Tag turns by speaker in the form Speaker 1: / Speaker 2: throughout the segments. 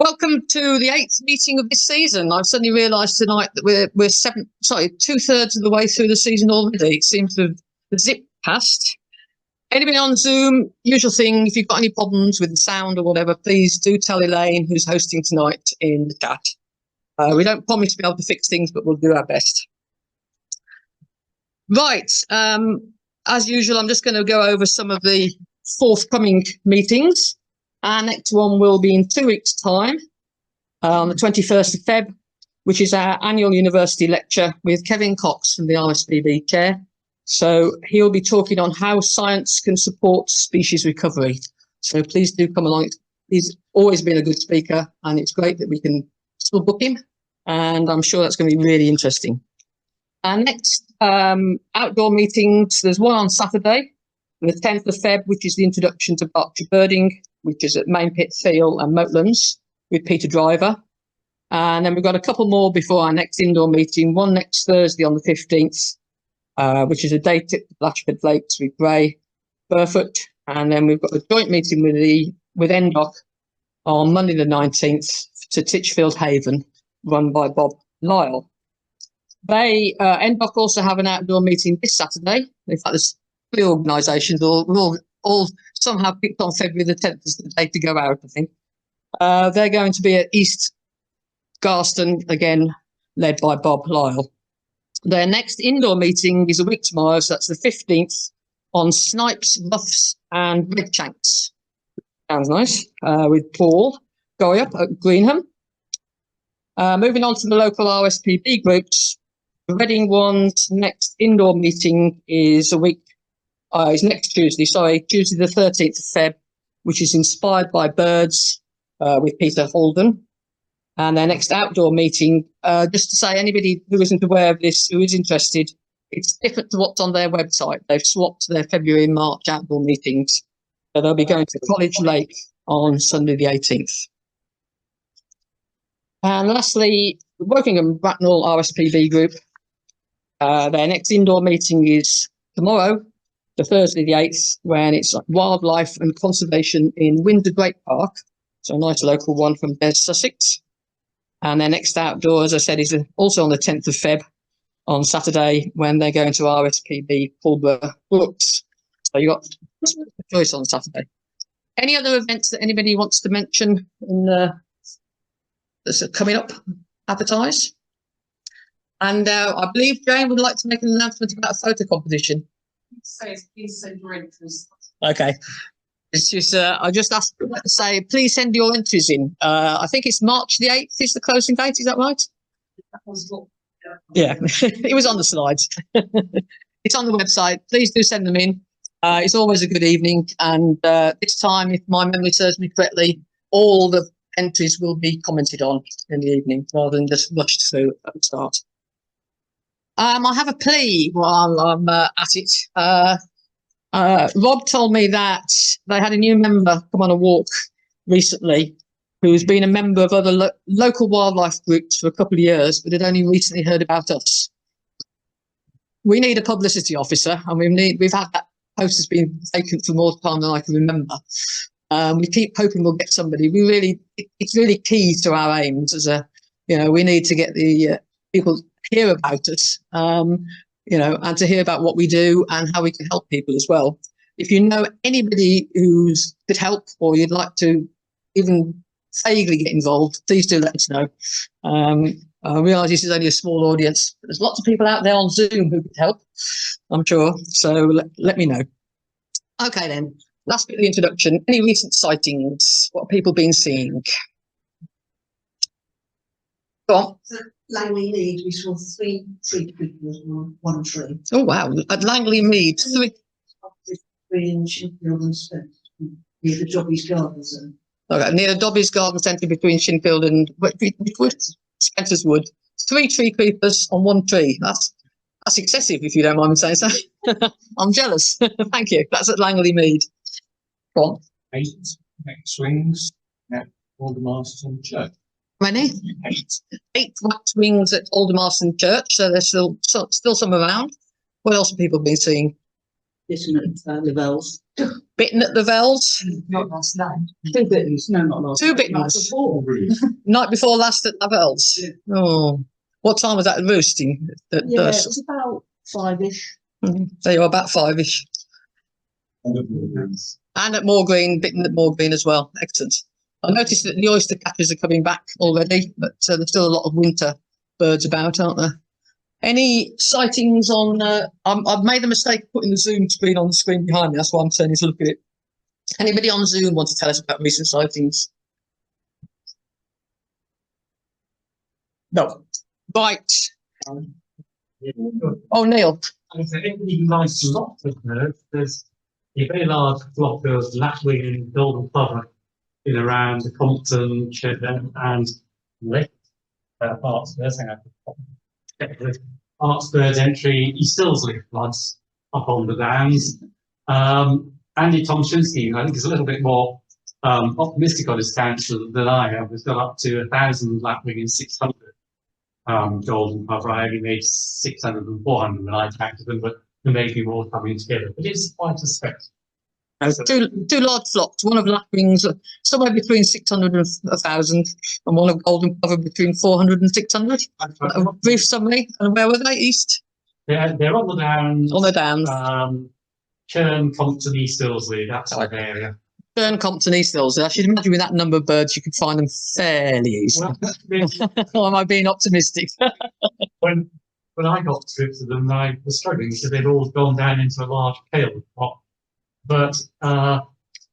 Speaker 1: Welcome to the 8th meeting of this season. I've suddenly realised tonight that we're 2/3 of the way through the season already. It seems to have zipped past. Anybody on Zoom, usual thing, if you've got any problems with the sound or whatever, please do tell Elaine, who's hosting tonight, in the chat. We don't promise to be able to fix things, but we'll do our best. Right, as usual, I'm just going to go over some of the forthcoming meetings. Our next one will be in 2 weeks' time, on the 21st of Feb, which is our annual university lecture with Kevin Cox from the RSPB chair. So he'll be talking on how science can support species recovery. So please do come along. He's always been a good speaker, and it's great that we can still book him. And I'm sure that's going to be really interesting. Our next outdoor meetings, there's one on Saturday, the 10th of Feb, which is the introduction to Berkshire birding, which is at Main Pit Seal and Moatlands with Peter Driver. And then we've got a couple more before our next indoor meeting, one next Thursday on the 15th, which is a day trip to Blashford Lakes with Gray Burfoot. And then we've got a joint meeting with NDOC on Monday the 19th to Titchfield Haven, run by Bob Lyle. They, NDOC also have an outdoor meeting this Saturday. In fact, there's 3 organisations, all somehow picked on February the 10th as the day to go out, I think. They're going to be at East Garston, again, led by Bob Lyle. Their next indoor meeting is a week tomorrow, so that's the 15th, on snipes, ruffs and redshanks. Sounds nice, with Paul Goyup at Greenham. Moving on to the local RSPB groups, the Reading one's next indoor meeting is is next Tuesday, Tuesday the 13th of Feb, which is Inspired by Birds with Peter Holden. And their next outdoor meeting, just to say, anybody who isn't aware of this, who is interested, it's different to what's on their website. They've swapped their February and March outdoor meetings. So they'll be going to College Lake on Sunday the 18th. And lastly, the Wokingham Bracknell RSPB group, their next indoor meeting is tomorrow, the Thursday the 8th, when it's wildlife and conservation in Windsor Great Park. So a nice local one from Des, Sussex. And their next outdoor, as I said, is also on the 10th of Feb on Saturday, when they're going to RSPB Pulborough Brooks. So you got a choice on Saturday. Any other events that anybody wants to mention that's coming up, advertise? And I believe Jane would like to make an announcement about a photo competition.
Speaker 2: Please send your entries.
Speaker 1: Okay. It's just, I just asked to say, please send your entries in. I think it's March the 8th is the closing date. Is that right?
Speaker 2: That was what,
Speaker 1: yeah. It was on the slides. It's on the website. Please do send them in. It's always a good evening. And this time, if my memory serves me correctly, all the entries will be commented on in the evening rather than just rushed through at the start. I have a plea while I'm at it. Rob told me that they had a new member come on a walk recently who's been a member of other local wildlife groups for a couple of years, but had only recently heard about us. We need a publicity officer, and we've had that post has been vacant for more time than I can remember. We keep hoping we'll get somebody. It's really key to our aims as we need to get the people hear about us, and to hear about what we do and how we can help people as well. If you know anybody who could help, or you'd like to even vaguely get involved, please do let us know. I realise this is only a small audience, but there's lots of people out there on Zoom who could help, I'm sure. So let me know. Okay then, last bit of the introduction. Any recent sightings? What have people been seeing? Go on.
Speaker 2: Langley Mead, we saw three creepers on one tree.
Speaker 1: Oh wow! At Langley Mead,
Speaker 2: Three in Shinfield and Spence, near the Dobby's Garden Centre.
Speaker 1: Okay, near the Dobby's Garden Centre between Shinfield and Spencer's Wood. 3 tree creepers on one tree. That's excessive, if you don't mind me saying so. I'm jealous. Thank you. That's at Langley Mead. Go on.
Speaker 3: 8 swings at Aldermaston Church.
Speaker 1: How many? 8 wax wings at Aldermaston Church, so there's still some around. What else have people been seeing?
Speaker 2: This one at Lavelles.
Speaker 1: Bitten at the Vels.
Speaker 2: Not last night. 2 bittens. No, not last
Speaker 1: 2
Speaker 2: night.
Speaker 1: bittens.
Speaker 2: Before.
Speaker 1: Night before last at Lavelles.
Speaker 2: Yeah.
Speaker 1: Oh, what time was that roosting?
Speaker 2: Yeah, it was about 5-ish.
Speaker 1: So you're about 5-ish. And at Moor Green, bitten at Moor Green as well. Excellent. I noticed that the oyster catchers are coming back already, but there's still a lot of winter birds about, aren't there? Any sightings on... I've made the mistake of putting the Zoom screen on the screen behind me. That's why I'm turning to look at it. Anybody on Zoom want to tell us about recent sightings? No. Right. Oh, Neil.
Speaker 4: And for any nice lot of birds, there's a very large flock of lapwing and golden plover in around the Compton, Cheddar, and Lake Artsbirds. Artsbirds entry East Ilsley floods up on the downs. Andy Tomshinsky, I think, is a little bit more optimistic on his stance than I am. We've got up to 1,000 lapwing and 600 golden plover. I only made 600 and 400 when I counted them, but there may be more coming together. But it's quite a spectacle.
Speaker 1: Two large flocks, one of lapwings somewhere between 600 and 1,000, and one of golden plover between 400 and 600. A brief summary. And where were they? East?
Speaker 4: They're on the downs.
Speaker 1: On the downs.
Speaker 4: Churn, Compton, East Ilsley, that sort of area.
Speaker 1: Churn, Compton, East Ilsley. I should imagine with that number of birds, you could find them fairly easily. Or am I being optimistic?
Speaker 4: when I got trips of them, I was struggling because they'd all gone down into a large kale pot. But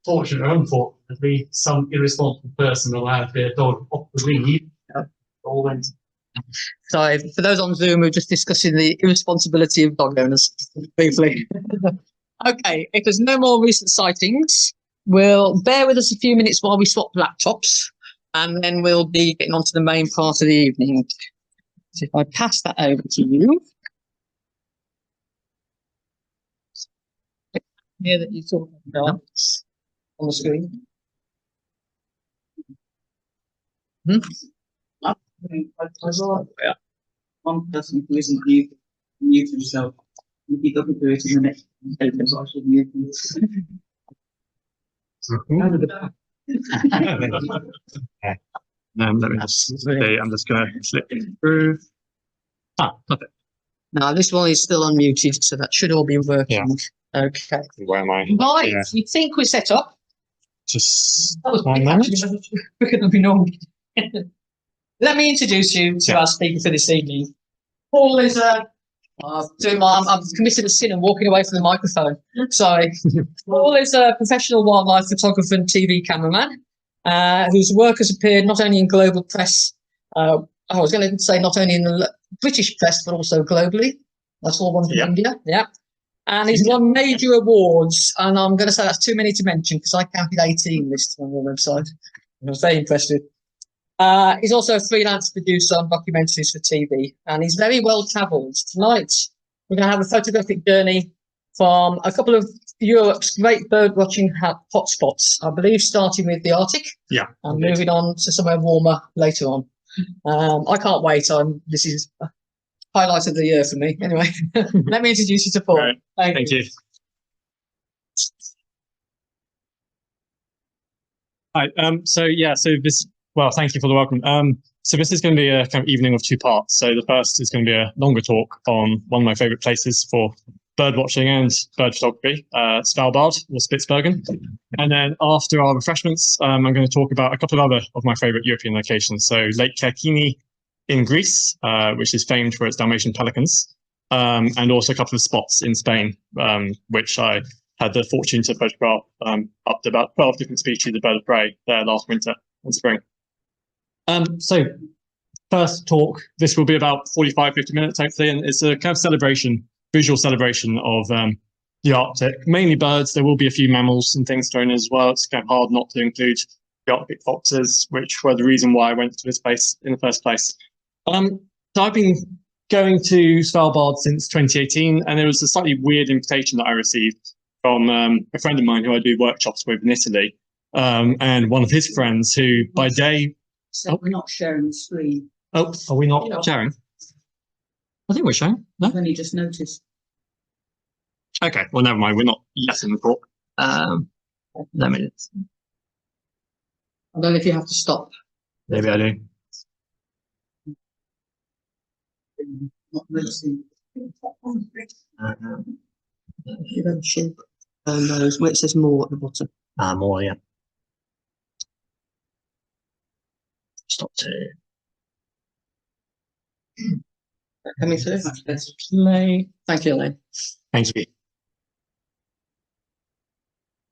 Speaker 4: fortunately or unfortunately, some irresponsible person allowed their dog off the lead. All went.
Speaker 1: So for those on Zoom, we're just discussing the irresponsibility of dog owners briefly. Okay, if there's no more recent sightings, we'll bear with us a few minutes while we swap laptops, and then we'll be getting on to the main part of the evening. So if I pass that over to you. Here that you saw on the screen.
Speaker 2: I saw one person who isn't mute himself. If he doesn't do it in the next sentence, I should mute him.
Speaker 5: Let me just see, I'm just going to flip it through.
Speaker 1: Perfect. Now this one is still unmuted, so that should all be working.
Speaker 5: Yeah.
Speaker 1: Okay.
Speaker 5: Where am I?
Speaker 1: Right,
Speaker 5: Yeah.
Speaker 1: we think we're set up.
Speaker 5: Just
Speaker 1: That was
Speaker 5: one
Speaker 1: quick,
Speaker 5: moment.
Speaker 1: actually, quicker than we normally do. Let me introduce you to our speaker for this evening. Paul is I'm committed a sin and walking away from the microphone. Sorry. Paul is a professional wildlife photographer and TV cameraman whose work has appeared not only in global press, I was going to say not only in the British press, but also globally. That's all one from India. Yeah. And he's won major awards, and I'm going to say that's too many to mention because I counted 18 listed on your website. I was very impressed with. He's also a freelance producer on documentaries for TV, and he's very well travelled. Tonight, we're going to have a photographic journey from a couple of Europe's great birdwatching hotspots, I believe, starting with the Arctic.
Speaker 5: Yeah.
Speaker 1: And moving on to somewhere warmer later on. I can't wait. This is a highlight of the year for me. Anyway, let me introduce you to Paul.
Speaker 5: Right. Thank you. Hi. So this. Well, thank you for the welcome. So this is going to be a kind of evening of 2 parts. So the first is going to be a longer talk on one of my favourite places for bird watching and bird photography, Svalbard or Spitsbergen. And then after our refreshments, I'm going to talk about a couple of other of my favourite European locations. So Lake Kerkini in Greece, which is famed for its Dalmatian pelicans, and also a couple of spots in Spain, which I had the fortune to photograph up to about 12 different species of bird of prey there last winter and spring. So first talk, this will be about 45-50 minutes, hopefully, and it's a kind of celebration, visual celebration of the Arctic, mainly birds. There will be a few mammals and things thrown in as well. It's kind of hard not to include the Arctic foxes, which were the reason why I went to this place in the first place. So I've been going to Svalbard since 2018, and there was a slightly weird invitation that I received from a friend of mine who I do workshops with in Italy, and one of his friends who by day...
Speaker 2: So we're not sharing the screen.
Speaker 5: Oh, are we not sharing? I think we're sharing. No?
Speaker 2: I've only just noticed.
Speaker 5: Okay, well, never mind. We're not yet in the talk. No minutes.
Speaker 1: I don't know if you have to stop.
Speaker 5: Maybe I do.
Speaker 2: Not noticing.
Speaker 1: You don't show those where it says more at the bottom.
Speaker 5: More, yeah. Stop to
Speaker 1: Coming through.
Speaker 2: Let's
Speaker 5: play.
Speaker 1: Thank you, Elaine.
Speaker 5: Thank you.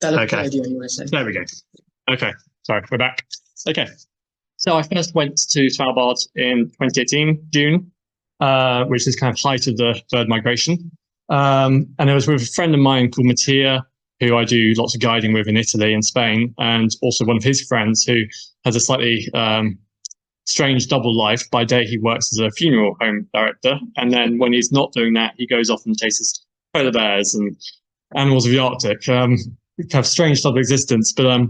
Speaker 1: That looked
Speaker 5: Okay.
Speaker 1: good anyway, so.
Speaker 5: There we go. Okay, sorry, we're back. Okay, so I first went to Svalbard in 2018, June, which is kind of height of the bird migration. And it was with a friend of mine called Mattia, who I do lots of guiding with in Italy and Spain, and also one of his friends who has a slightly strange double life. By day, he works as a funeral home director, and then when he's not doing that, he goes off and chases polar bears and animals of the Arctic. Kind of strange double existence, but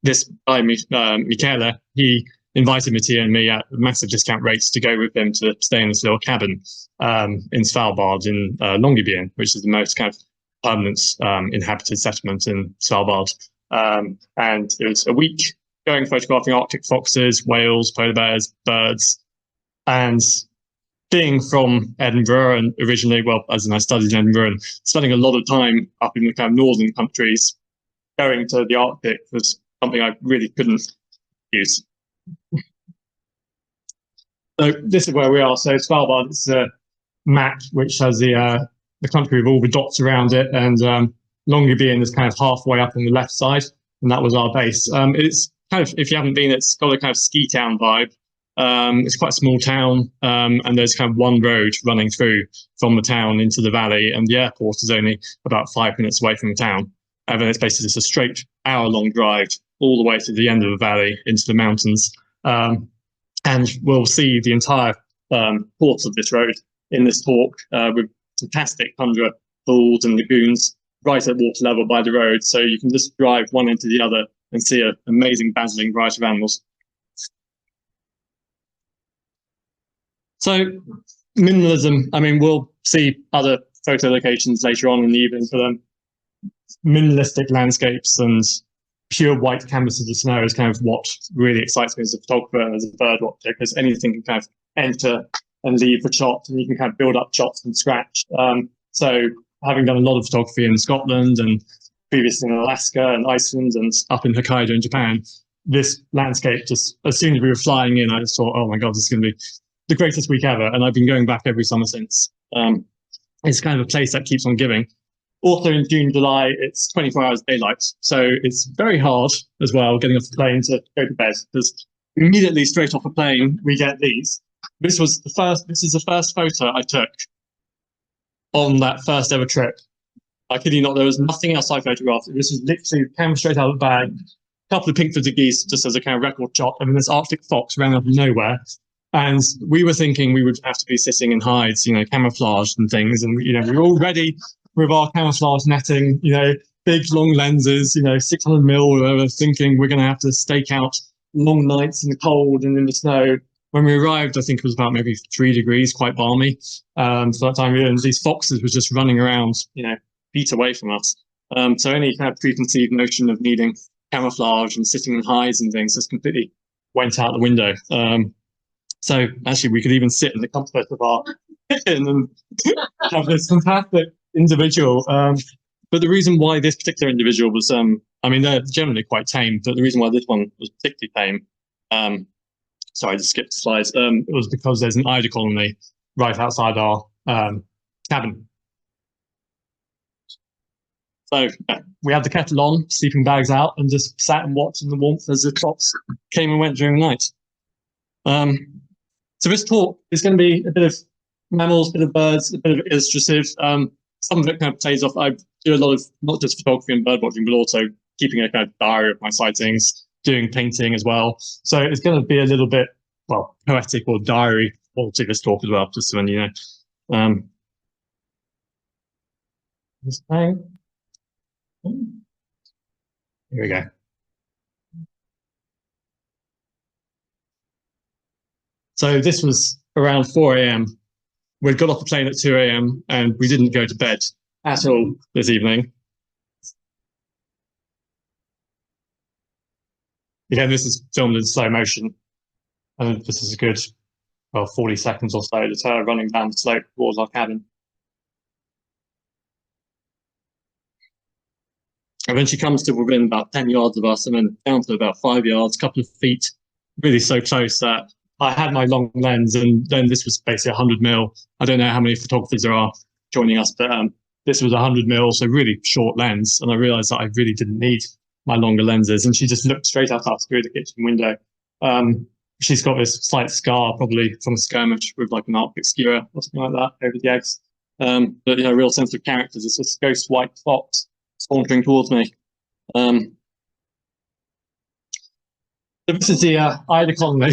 Speaker 5: this guy, Michele, he invited Mattia and me at massive discount rates to go with him to stay in this little cabin in Svalbard in Longyearbyen, which is the most kind of permanent inhabited settlement in Svalbard. And it was a week going photographing Arctic foxes, whales, polar bears, birds, and being from Edinburgh and originally, well, as in I studied in Edinburgh and spending a lot of time up in the kind of northern countries, going to the Arctic was something I really couldn't use. So this is where we are. So Svalbard is a map which has the country with all the dots around it, and Longyearbyen is kind of halfway up on the left side, and that was our base. It's kind of, if you haven't been, it's got a kind of ski town vibe. It's quite a small town, and there's kind of one road running through from the town into the valley, and the airport is only about 5 minutes away from the town. And then it's basically just a straight hour-long drive all the way to the end of the valley into the mountains. And we'll see the entire course of this road in this talk with fantastic tundra pools and lagoons right at water level by the road. So you can just drive one into the other and see an amazing, dazzling variety of animals. So minimalism, I mean, we'll see other photo locations later on in the evening for them. Minimalistic landscapes and pure white canvases of snow is kind of what really excites me as a photographer, as a bird watcher, because anything can kind of enter and leave the shot, and you can kind of build up shots from scratch. So having done a lot of photography in Scotland and previously in Alaska and Iceland and up in Hokkaido in Japan, this landscape, just as soon as we were flying in, I just thought, oh my God, this is going to be the greatest week ever. And I've been going back every summer since. It's kind of a place that keeps on giving. Also in June, July, it's 24 hours daylight. So it's very hard as well getting off the plane to go to bed, because immediately straight off the plane, we get these. This is the first photo I took on that first ever trip. I kid you not, there was nothing else I photographed. This was literally camera straight out of the bag, a couple of pink-footed geese just as a kind of record shot, and then this Arctic fox ran out of nowhere. And we were thinking we would have to be sitting in hides, camouflaged and things. And, we were all ready with our camouflage netting, big long lenses, 600 mil or whatever, thinking we're going to have to stake out long nights in the cold and in the snow. When we arrived, I think it was about maybe 3 degrees, quite balmy. For that time of year, and these foxes were just running around, feet away from us. So any kind of preconceived notion of needing camouflage and sitting in hides and things just completely went out the window. So actually, we could even sit in the comfort of our kitchen and have this fantastic individual. But the reason why this particular individual was, they're generally quite tame, but the reason why this one was particularly tame, sorry, I just skipped the slides, it was because there's an eider colony right outside our cabin. So we had the kettle on, sleeping bags out, and just sat and watched in the warmth as the fox came and went during the night. So this talk is going to be a bit of mammals, a bit of birds, a bit of illustrative. Some of it kind of plays off. I do a lot of not just photography and bird watching, but also keeping a kind of diary of my sightings, doing painting as well. So it's going to be a little bit, poetic or diary quality this talk as well, just so you know. This thing. Here we go. So this was around 4 a.m. We'd got off the plane at 2 a.m. and we didn't go to bed at all this evening. Again, this is filmed in slow motion, and this is a good, well, 40 seconds or so. It's her running down the slope towards our cabin. And then she comes to within about 10 yards of us, and then down to about 5 yards, a couple of feet, really so close that I had my long lens, and then this was basically 100 mil. I don't know how many photographers there are joining us, but this was 100 mil, so really short lens. And I realized that I really didn't need my longer lenses. And she just looked straight at us through the kitchen window. She's got this slight scar, probably from a skirmish with like an Arctic skewer or something like that over the eggs. But, you know, real sense of characters. It's this ghost white fox sauntering towards me. So this is the Ida colony.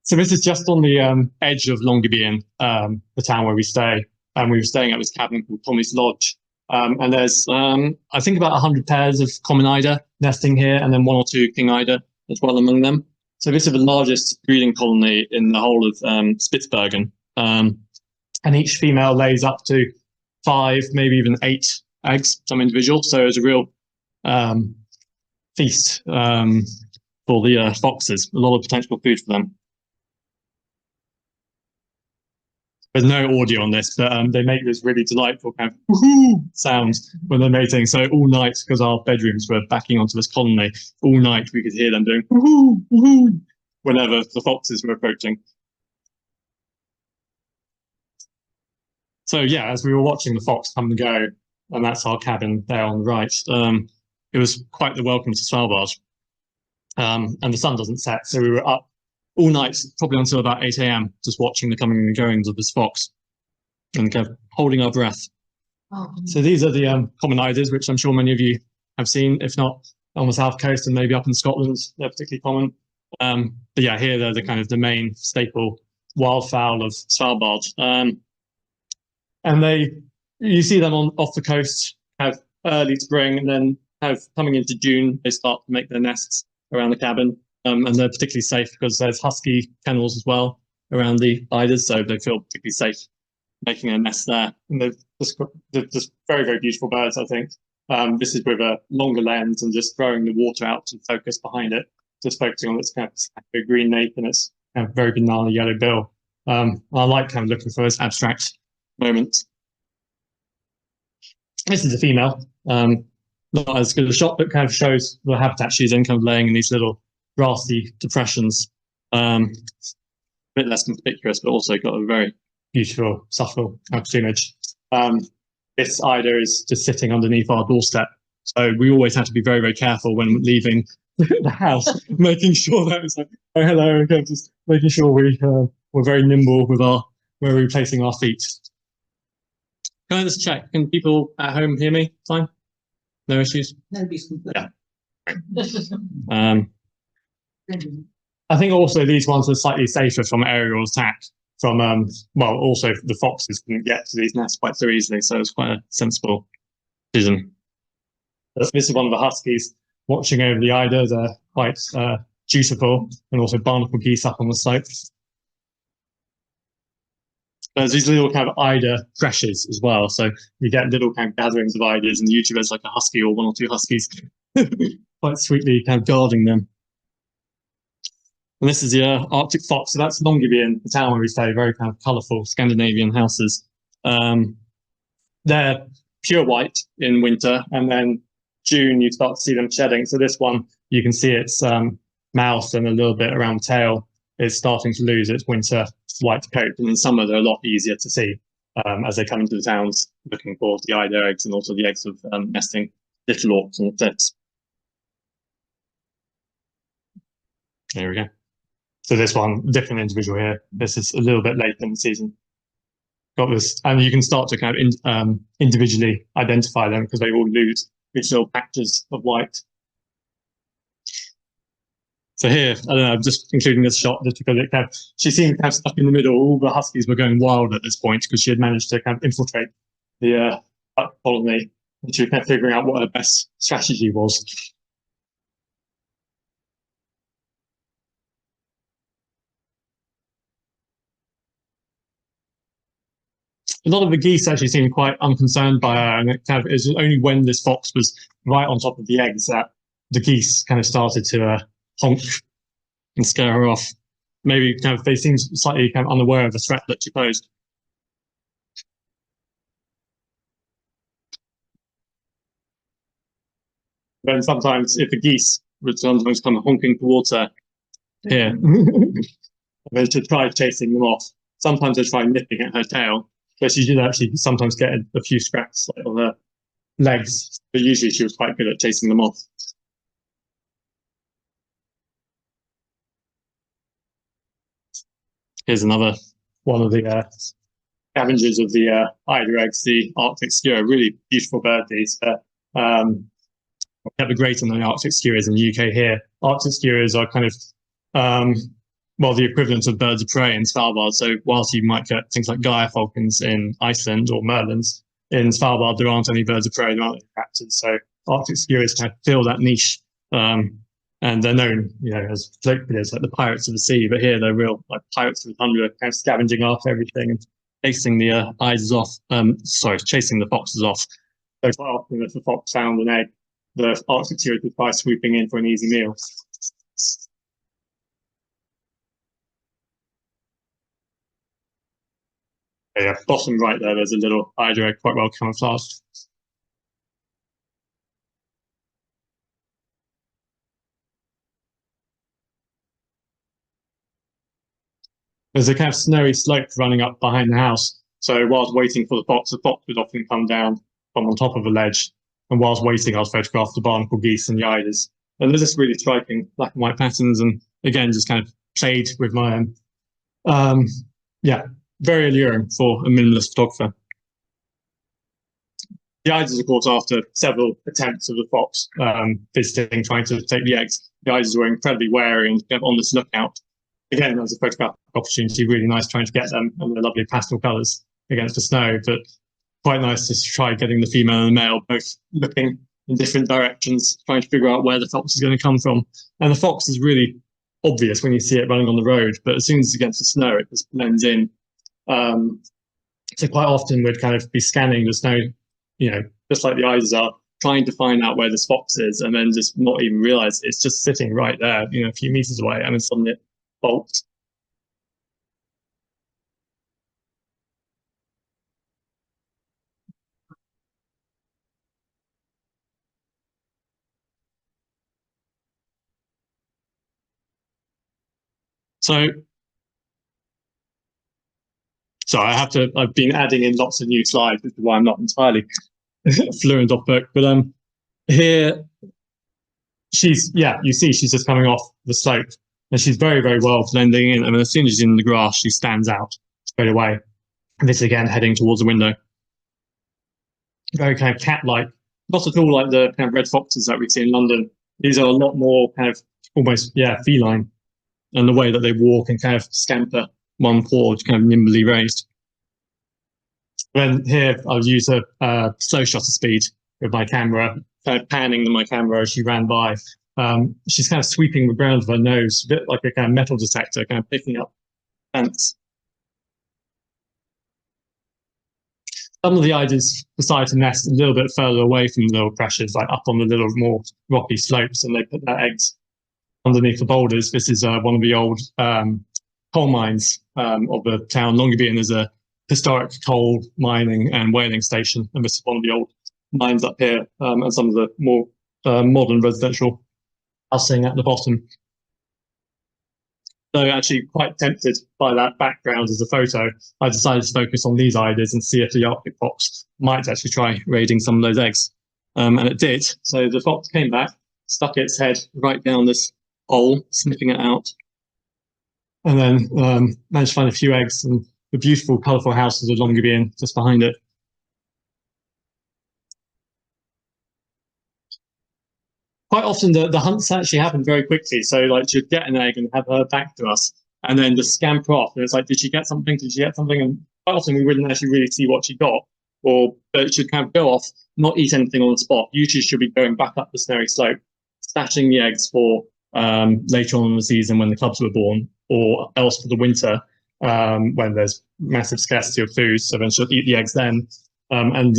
Speaker 5: So this is just on the edge of Longyearbyen, the town where we stay. And we were staying at this cabin called Tommy's Lodge. And there's, I think, about 100 pairs of common Ida nesting here, and then 1 or 2 king Ida as well among them. So this is the largest breeding colony in the whole of Spitsbergen. And each female lays up to 5, maybe even 8 eggs, some individuals. So it's a real feast for the foxes, a lot of potential food for them. There's no audio on this, but they make this really delightful kind of woohoo sound when they're mating. So all night, because our bedrooms were backing onto this colony, all night we could hear them doing woohoo, woohoo, whenever the foxes were approaching. So yeah, as we were watching the fox come and go, and that's our cabin there on the right, it was quite the welcome to Svalbard. And the sun doesn't set, so we were up all night, probably until about 8 a.m, just watching the coming and goings of this fox and kind of holding our breath.
Speaker 1: Oh.
Speaker 5: So these are the common Idas, which I'm sure many of you have seen, if not on the south coast and maybe up in Scotland, they're particularly common. But yeah, here they're the kind of the main staple wildfowl of Svalbard. And you see them off the coast, have early spring, and then coming into June, they start to make their nests around the cabin. And they're particularly safe because there's husky kennels as well around the Idas, so they feel particularly safe making a nest there. And they're just very, very beautiful birds, I think. This is with a longer lens and just throwing the water out to focus behind it, just focusing on its kind of green nape and its kind of very banana yellow bill. I like kind of looking for those abstract moments. This is a female. Not as good a shot, but kind of shows the habitat she's in, kind of laying in these little grassy depressions. A bit less conspicuous, but also got a very beautiful, subtle plumage. This Ida is just sitting underneath our doorstep. So we always have to be very, very careful when leaving the house, making sure that it's like, oh, hello, okay, just making sure we're very nimble with where we're placing our feet. Can I just check? Can people at home hear me? Fine? No issues?
Speaker 2: Nobody's complaining.
Speaker 5: Yeah. I think also these ones are slightly safer from aerial attack. Well, also the foxes couldn't get to these nests quite so easily, so it's quite a sensible decision. This is one of the huskies watching over the Ida. They're quite dutiful, and also barnacle geese up on the slope. There's these little kind of Ida creches as well, so you get little kind of gatherings of Idas, and usually there's like a husky or 1 or 2 huskies quite sweetly kind of guarding them. And this is the Arctic fox. So that's Longyearbyen, the town where we stay, very kind of colourful Scandinavian houses. They're pure white in winter, and then June you start to see them shedding. So this one, you can see its mouth and a little bit around the tail is starting to lose its winter white coat. And in summer, they're a lot easier to see as they come into the towns looking for the Ida eggs and also the eggs of nesting little auks and tits. There we go. So this one, different individual here. This is a little bit late in the season. Got this, and you can start to kind of individually identify them because they all lose these little patches of white. So here, I don't know, I'm just including this shot just because it kind of, she seemed kind of stuck in the middle. All the huskies were going wild at this point because she had managed to kind of infiltrate the colony, and she was kind of figuring out what her best strategy was. a lot of the geese actually seemed quite unconcerned by her, and it was only when this fox was right on top of the eggs that the geese kind of started to honk and scare her off. Maybe they seemed slightly unaware of the threat that she posed. Then sometimes, if the geese would sometimes come honking towards her here, then she'd try chasing them off. Sometimes they'd try nipping at her tail, but she did actually sometimes get a few scraps on her legs, but usually she was quite good at chasing them off. Here's another one of the scavengers of the eider eggs, the Arctic skua. Really beautiful bird, these. We have a great on the Arctic skuas in the UK here. Arctic skuas are the equivalent of birds of prey in Svalbard. So whilst you might get things like Gaia falcons in Iceland or merlins, in Svalbard there aren't any birds of prey, there aren't any raptors. So Arctic skuas fill that niche. And they're known, as colloquially like the pirates of the sea. But here they're real pirates of the tundra, scavenging after everything and chasing the chasing the foxes off. So quite often, if the fox found an egg, the Arctic skuas would try swooping in for an easy meal. Yeah, bottom right there's a little eider egg, quite well camouflaged. There's a snowy slope running up behind the house. So whilst waiting for the fox would often come down from on top of a ledge. And whilst waiting, I'd photograph the barnacle geese and the eiders. And there's this really striking black and white patterns, and again, just played with my own. Very alluring for a minimalist photographer. The eiders, of course, after several attempts of the fox visiting, trying to take the eggs, the eiders were incredibly wary and on this lookout. Again, as a photographic opportunity, really nice trying to get them in the lovely pastel colours against the snow, but quite nice to try getting the female and the male both looking in different directions, trying to figure out where the fox is going to come from. And the fox is really obvious when you see it running on the road, but as soon as it's against the snow, it just blends in. So quite often we'd be scanning the snow, just like the eiders are, trying to find out where this fox is, and then just not even realise it's just sitting right there, a few meters away, and then suddenly it bolts. So I've been adding in lots of new slides, which is why I'm not entirely fluent off book. But here, you see she's just coming off the slope, and she's very, very well blending in. I mean, as soon as she's in the grass, she stands out straight away. And this again, heading towards the window. Very cat-like, not at all like the red foxes that we see in London. These are a lot more almost, feline. And the way that they walk and scamper, one paw nimbly raised. Then here I'll use a slow shutter speed with my camera, panning my camera as she ran by. She's sweeping the ground with her nose, a bit like a metal detector, picking up ants. Some of the eiders decide to nest a little bit further away from the little pressures, like up on the little more rocky slopes, and they put their eggs underneath the boulders. This is one of the old coal mines of the town. Longyearbyen is a historic coal mining and whaling station, and this is one of the old mines up here, and some of the more modern residential housing at the bottom. So actually quite tempted by that background as a photo, I decided to focus on these eiders and see if the Arctic fox might actually try raiding some of those eggs. And it did. So the fox came back, stuck its head right down this hole, sniffing it out, and then managed to find a few eggs and the beautiful, colourful houses of Longyearbyen just behind it. Quite often the hunts actually happen very quickly. So she'd get an egg and have her back to us, and then just scamper off. And it's like, did she get something? Did she get something? And quite often we wouldn't actually really see what she got, but she'd go off, not eat anything on the spot. Usually she'll be going back up the snowy slope, stashing the eggs for later on in the season when the cubs were born, or else for the winter. when there's massive scarcity of food. So then she'll eat the eggs then. And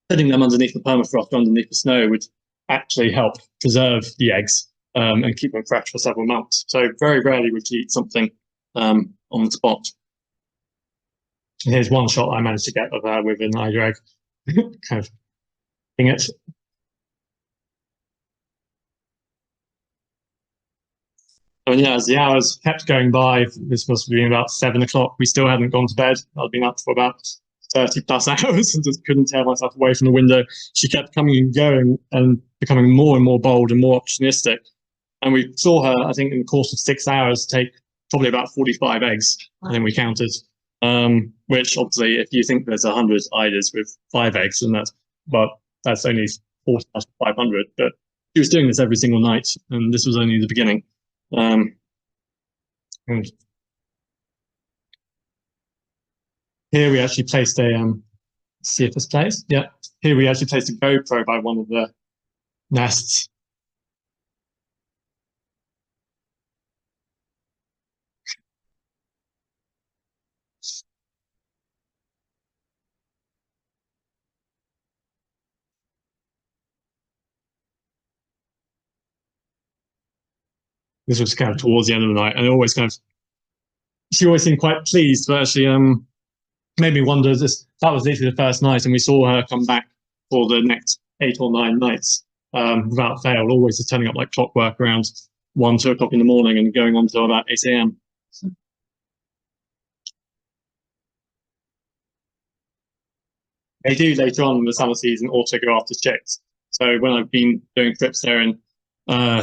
Speaker 5: putting them underneath the permafrost, underneath the snow, would actually help preserve the eggs and keep them fresh for several months. So very rarely would she eat something on the spot. And here's one shot I managed to get of her with an eider egg, kind of thing it. And yeah, as the hours kept going by, this must have been about 7 o'clock. We still hadn't gone to bed. I'd been up for about 30 plus hours and just couldn't tear myself away from the window. She kept coming and going and becoming more and more bold and more opportunistic. And we saw her, I think, in the course of 6 hours, take probably about 45 eggs. I think we counted. Which obviously, if you think there's 100 eiders with 5 eggs, and that's only 40 out of 500. But she was doing this every single night, and this was only the beginning. And here we actually placed a see if this plays. Yeah, here we actually placed a GoPro by one of the nests. This was kind of towards the end of the night, and it always she always seemed quite pleased, but actually made me wonder, that was literally the first night, and we saw her come back for the next 8 or 9 nights without fail, always just turning up like clockwork around 1, 2 o'clock in the morning and going on till about 8 a.m. They do later on in the summer season also go after chicks. So when I've been doing trips there in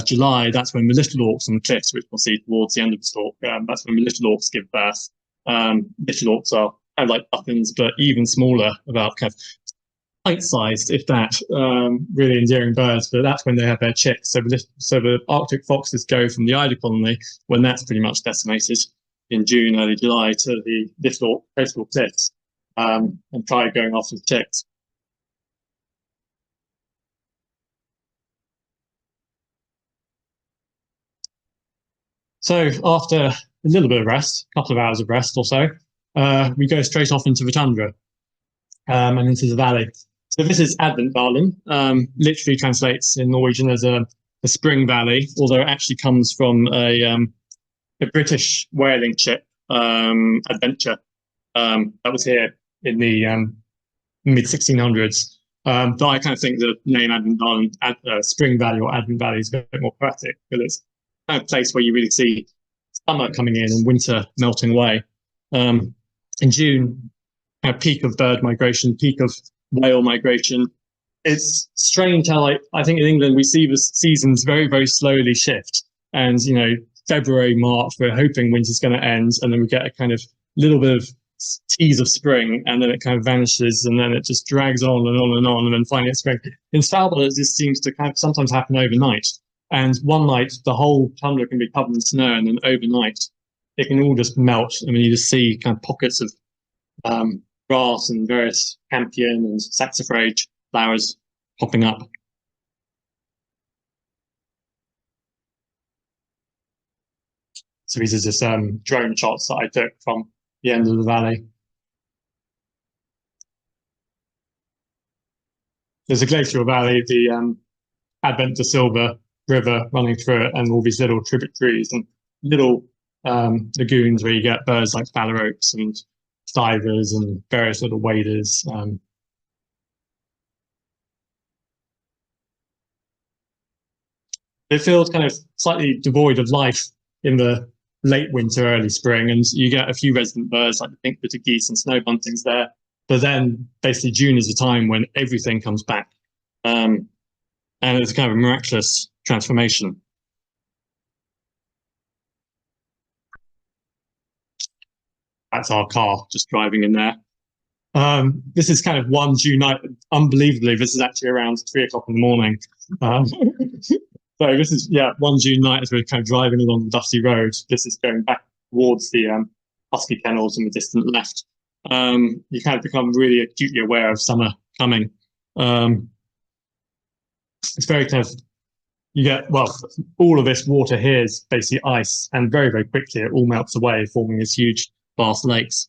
Speaker 5: July, that's when the little auks on the cliffs, which we'll see towards the end of the talk, that's when the little auks give birth. Little auks are kind of like puffins, but even smaller, about kind of pint-sized, if that, really endearing birds. But that's when they have their chicks. So the Arctic foxes go from the eider colony, when that's pretty much decimated, in June, early July, to the little coastal cliffs and try going after the chicks. So after a little bit of rest, a couple of hours of rest or so, we go straight off into the tundra and into the valley. So this is Adventdalen, literally translates in Norwegian as a spring valley, although it actually comes from a British whaling ship, Adventure, that was here in the mid-1600s. But I kind of think the name Adventdalen, Spring Valley or Advent Valley, is a bit more poetic, because it's kind of place where you really see summer coming in and winter melting away. In June, kind of peak of bird migration, peak of whale migration. It's strange how, like, I think in England we see the seasons very, very slowly shift. And, you know, February, March, we're hoping winter's going to end, and then we get a kind of little bit of tease of spring, and then it kind of vanishes, and then it just drags on and on and on, and then finally it's spring. In Svalbard, this seems to kind of sometimes happen overnight. And one night, the whole tundra can be covered in snow, and then overnight, it can all just melt. I mean, you just see kind of pockets of grass and various campion and saxifrage flowers popping up. So these are just drone shots that I took from the end of the valley. There's a glacial valley, the Advent de Silva river running through it, and all these little tributaries and little lagoons where you get birds like phalaropes and divers and various little waders. It feels kind of slightly devoid of life in the late winter, early spring, and you get a few resident birds like the pink-footed geese and snow buntings there. But then basically June is the time when everything comes back. And it's kind of a miraculous transformation. That's our car just driving in there. This is kind of one June night. Unbelievably, this is actually around 3 o'clock in the morning. So this is, yeah, one June night as we're kind of driving along the dusty road. This is going back towards the husky kennels in the distant left. You kind of become really acutely aware of summer coming. It's very kind of, you get, well, all of this water here is basically ice, and very, very quickly it all melts away, forming this huge vast lakes.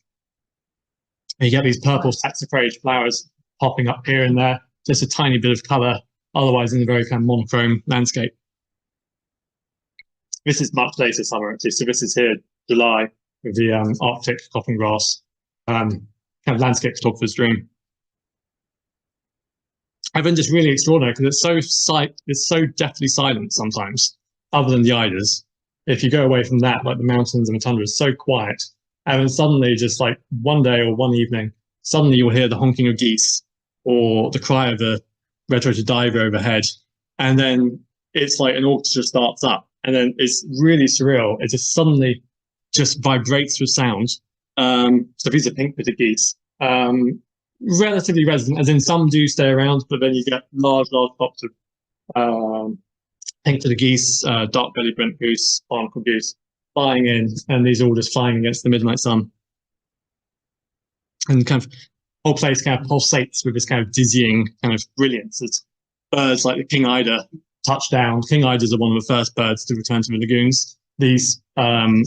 Speaker 5: And you get these purple saxifrage flowers popping up here and there, just a tiny bit of colour, otherwise in a very kind of monochrome landscape. This is much later summer, actually. So this is here, July, with the Arctic coffin grass, kind of landscape photographer's dream. I find this really extraordinary because it's so deathly silent sometimes, other than the Idas. If you go away from that, like the mountains and the tundra, it's so quiet. And then suddenly, just like one day or one evening, suddenly you'll hear the honking of geese or the cry of a red-throated diver overhead. And then it's like an orchestra starts up. And then it's really surreal. It just suddenly just vibrates with sound. So these are pink-footed geese. Relatively resident, as in some do stay around, but then you get large flocks of pink-footed geese, dark-bellied brent goose, barnacle goose, flying in, and these are all just flying against the midnight sun. And kind of whole place kind of pulsates with this kind of dizzying kind of brilliance as birds like the king eider touch down. King eiders are one of the first birds to return to the lagoons. These are on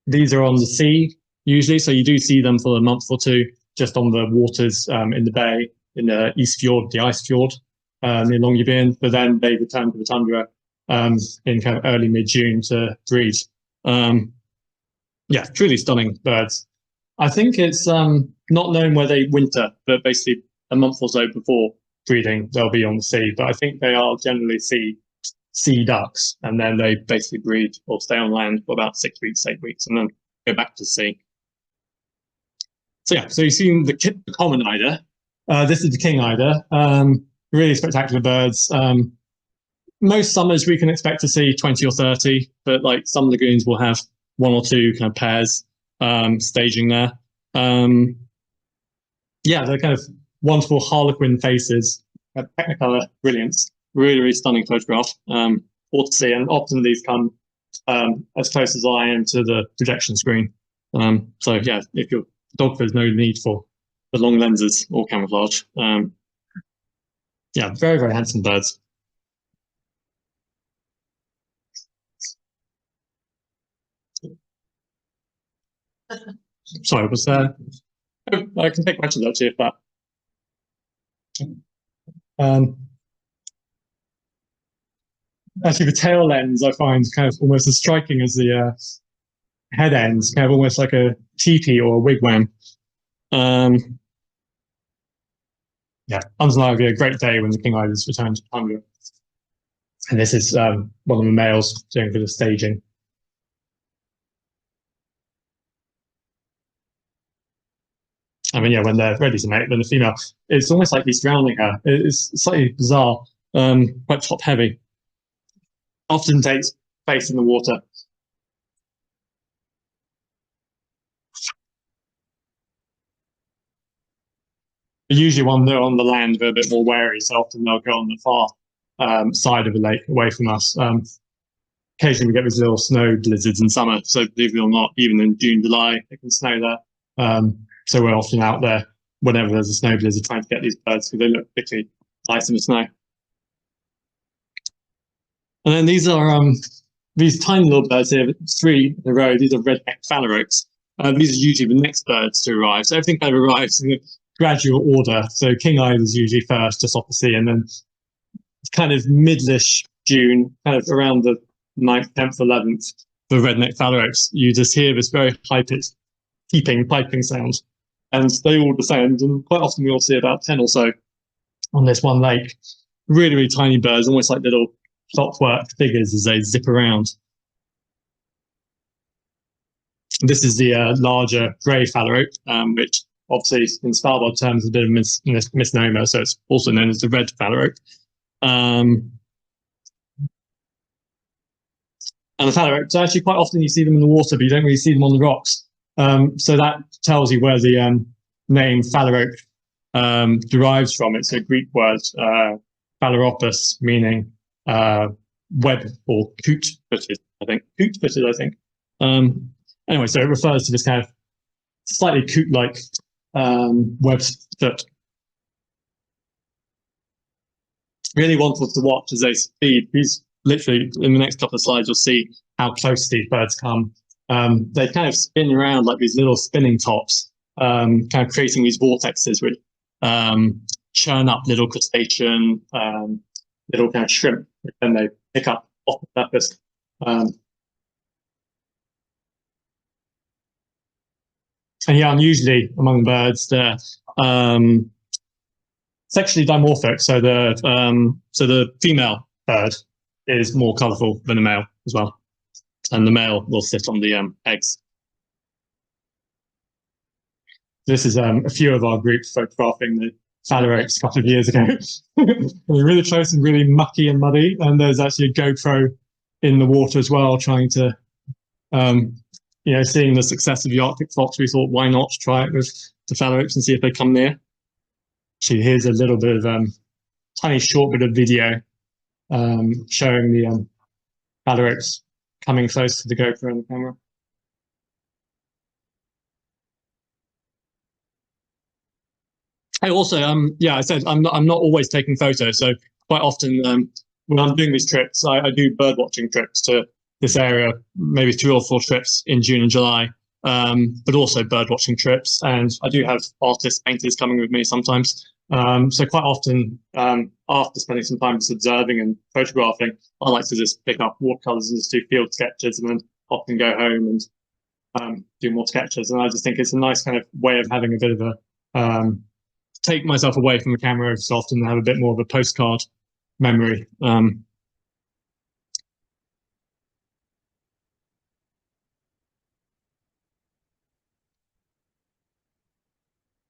Speaker 5: the sea usually, so you do see them for a month or two just on the waters in the bay, in the East Fjord, the ice fjord near Longyearbyen, but then they return to the tundra in kind of early mid-June to breed. Yeah, truly stunning birds. I think it's not known where they winter, but basically a month or so before breeding, they'll be on the sea. But I think they are generally sea ducks, and then they basically breed or stay on land for about 6 weeks, 8 weeks, and then go back to sea. So yeah, so you've seen the common eider. This is the king eider. Really spectacular birds. Most summers we can expect to see 20 or 30, but like some lagoons will have 1 or 2 kind of pairs staging there. Yeah, they're kind of wonderful harlequin faces, technicolor brilliance, really, really stunning photograph. All to see, and often these come as close as I am to the projection screen. So yeah, if you're photographer, there's no need for the long lenses or camouflage. Yeah, very, very handsome birds. Sorry, was there? I can take questions actually if that. Actually, the tail ends I find kind of almost as striking as the head ends, kind of almost like a teepee or a wigwam. Yeah, undeniably a great day when the king eiders return to tundra. And this is one of the males doing a bit of staging. I mean, yeah, when they're ready to mate, then the female, it's almost like he's drowning her. It's slightly bizarre, quite top heavy. Often takes place in the water. But usually when they're on the land, they're a bit more wary, so often they'll go on the far side of the lake away from us. Occasionally we get these little snow blizzards in summer, so believe it or not, even in June, July, it can snow there. So we're often out there whenever there's a snow blizzard trying to get these birds because they look particularly nice in the snow. And then these are these tiny little birds here, 3 in a row. These are red-necked phalaropes. These are usually the next birds to arrive. So everything kind of arrives in a gradual order. So king eiders is usually first, just off the sea, and then kind of middle-ish June, kind of around the 9th, 10th, 11th, the red-necked phalaropes, you just hear this very high-pitched piping sound. And they all descend, and quite often we'll see about 10 or so on this one lake. Really, really tiny birds, almost like little clockwork figures as they zip around. This is the larger grey phalarope, which obviously in Svalbard terms is a bit of a misnomer, so it's also known as the red phalarope. And the phalaropes, actually quite often you see them in the water, but you don't really see them on the rocks. So that tells you where the name phalarope derives from. It's a Greek word, phalaropus, meaning web or coot-footed, I think. Coot-footed, I think. Anyway, so it refers to this kind of slightly coot-like webbed foot. Really wonderful to watch as they feed. These literally, in the next couple of slides, you'll see how close these birds come they kind of spin around like these little spinning tops, kind of creating these vortexes which churn up little crustacean, little kind of shrimp, which then they pick up off the surface. And yeah, unusually among birds, they're sexually dimorphic. So the female bird is more colourful than the male as well, and the male will sit on the eggs. This is a few of our groups photographing the phalaropes a couple of years ago. They're really close and really mucky and muddy, and there's actually a GoPro in the water as well, trying to, seeing the success of the Arctic fox, we thought, why not try it with the phalaropes and see if they come near. Actually, here's a little bit of tiny short bit of video showing the phalaropes coming close to the GoPro on the camera. I also, I said I'm not always taking photos. So quite often when I'm doing these trips, I do bird watching trips to this area, maybe 3 or 4 trips in June and July, but also bird watching trips. And I do have artists, painters coming with me sometimes. So quite often, after spending some time just observing and photographing, I like to just pick up watercolors and just do field sketches, and then often go home and do more sketches. And I just think it's a nice kind of way of having a bit of a take myself away from the camera so often and have a bit more of a postcard memory.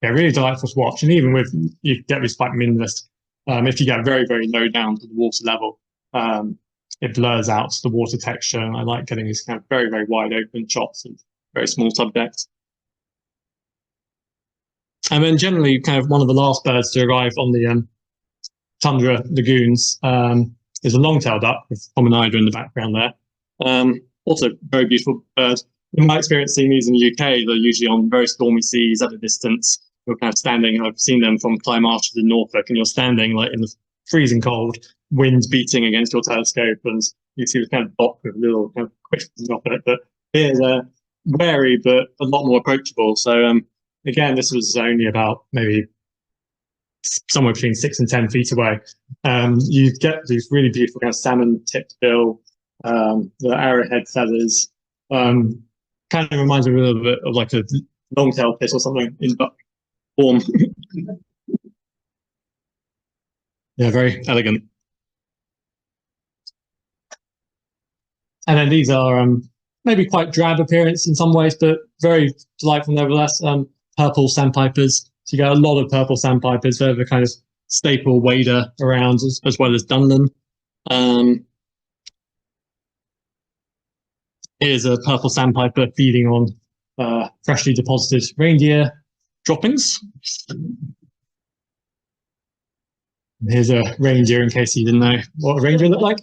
Speaker 5: Yeah, really delightful to watch. And even with, you get this quite minimalist, if you get very, very low down to the water level, it blurs out the water texture. And I like getting these kind of very, very wide open shots of very small subjects. And then generally, kind of one of the last birds to arrive on the tundra lagoons is a long-tailed duck with common eider in the background there. Also, very beautiful bird. In my experience seeing these in the UK, they're usually on very stormy seas at a distance. You're kind of standing, I've seen them from Clymarsh to Norfolk, and you're standing like in the freezing cold, wind beating against your telescope, and you see this kind of dot with little kind of quips off it. But here they're wary, but a lot more approachable. So again, this was only about maybe somewhere between 6 and 10 feet away. You get these really beautiful kind of salmon-tipped bill, the arrowhead feathers. Kind of reminds me a little bit of like a long-tailed fish or something in duck form. Yeah, very elegant. And then these are maybe quite drab appearance in some ways, but very delightful nevertheless. Purple sandpipers. So you get a lot of purple sandpipers. They're the kind of staple wader around, as well as Dunlin. Here's a purple sandpiper feeding on freshly deposited reindeer droppings. Here's a reindeer in case you didn't know what a reindeer looked like.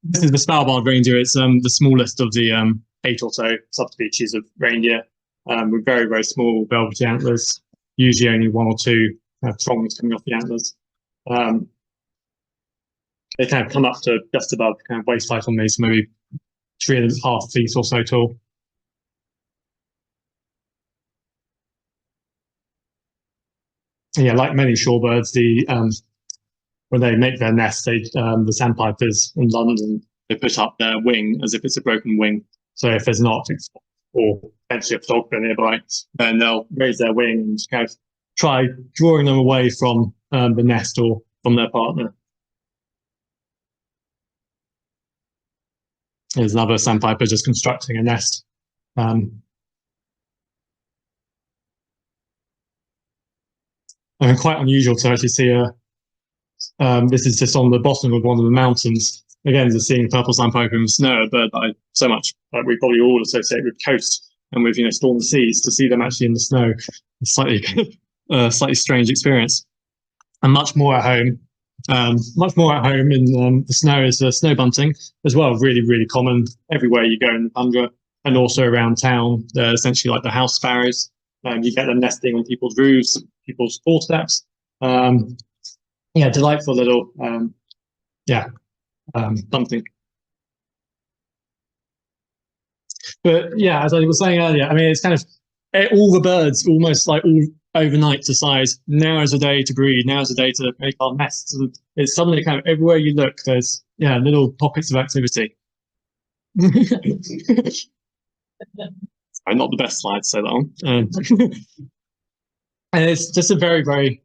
Speaker 5: This is the Svalbard reindeer. It's the smallest of the 8 or so subspecies of reindeer, with very, very small velvety antlers, usually only 1 or 2 prongs coming off the antlers. They kind of come up to just above kind of waist height on me, so maybe 3.5 feet or so tall. And yeah, like many shorebirds, when they make their nest, the sandpipers in London, they put up their wing as if it's a broken wing. So if there's an Arctic fox or potentially a photographer nearby, then they'll raise their wing and kind of try drawing them away from the nest or from their partner. There's another sandpiper just constructing a nest. And quite unusual to actually see this is just on the bottom of one of the mountains. Again, just seeing purple sandpiper in the snow, a bird that I so much we probably all associate with coast and with stormy seas. To see them actually in the snow, slightly strange experience. And much more at home. Much more at home in the snow is snow bunting as well. Really, really common everywhere you go in the tundra, and also around town. They're essentially like the house sparrows. You get them nesting on people's roofs, people's doorsteps. Yeah, delightful little bunting. But yeah, as I was saying earlier, I mean, it's kind of all the birds almost like all overnight decide now is the day to breed, now is the day to make our nests. And it's suddenly kind of everywhere you look, there's little pockets of activity. Sorry, not the best slide to say that on. And it's just a very, very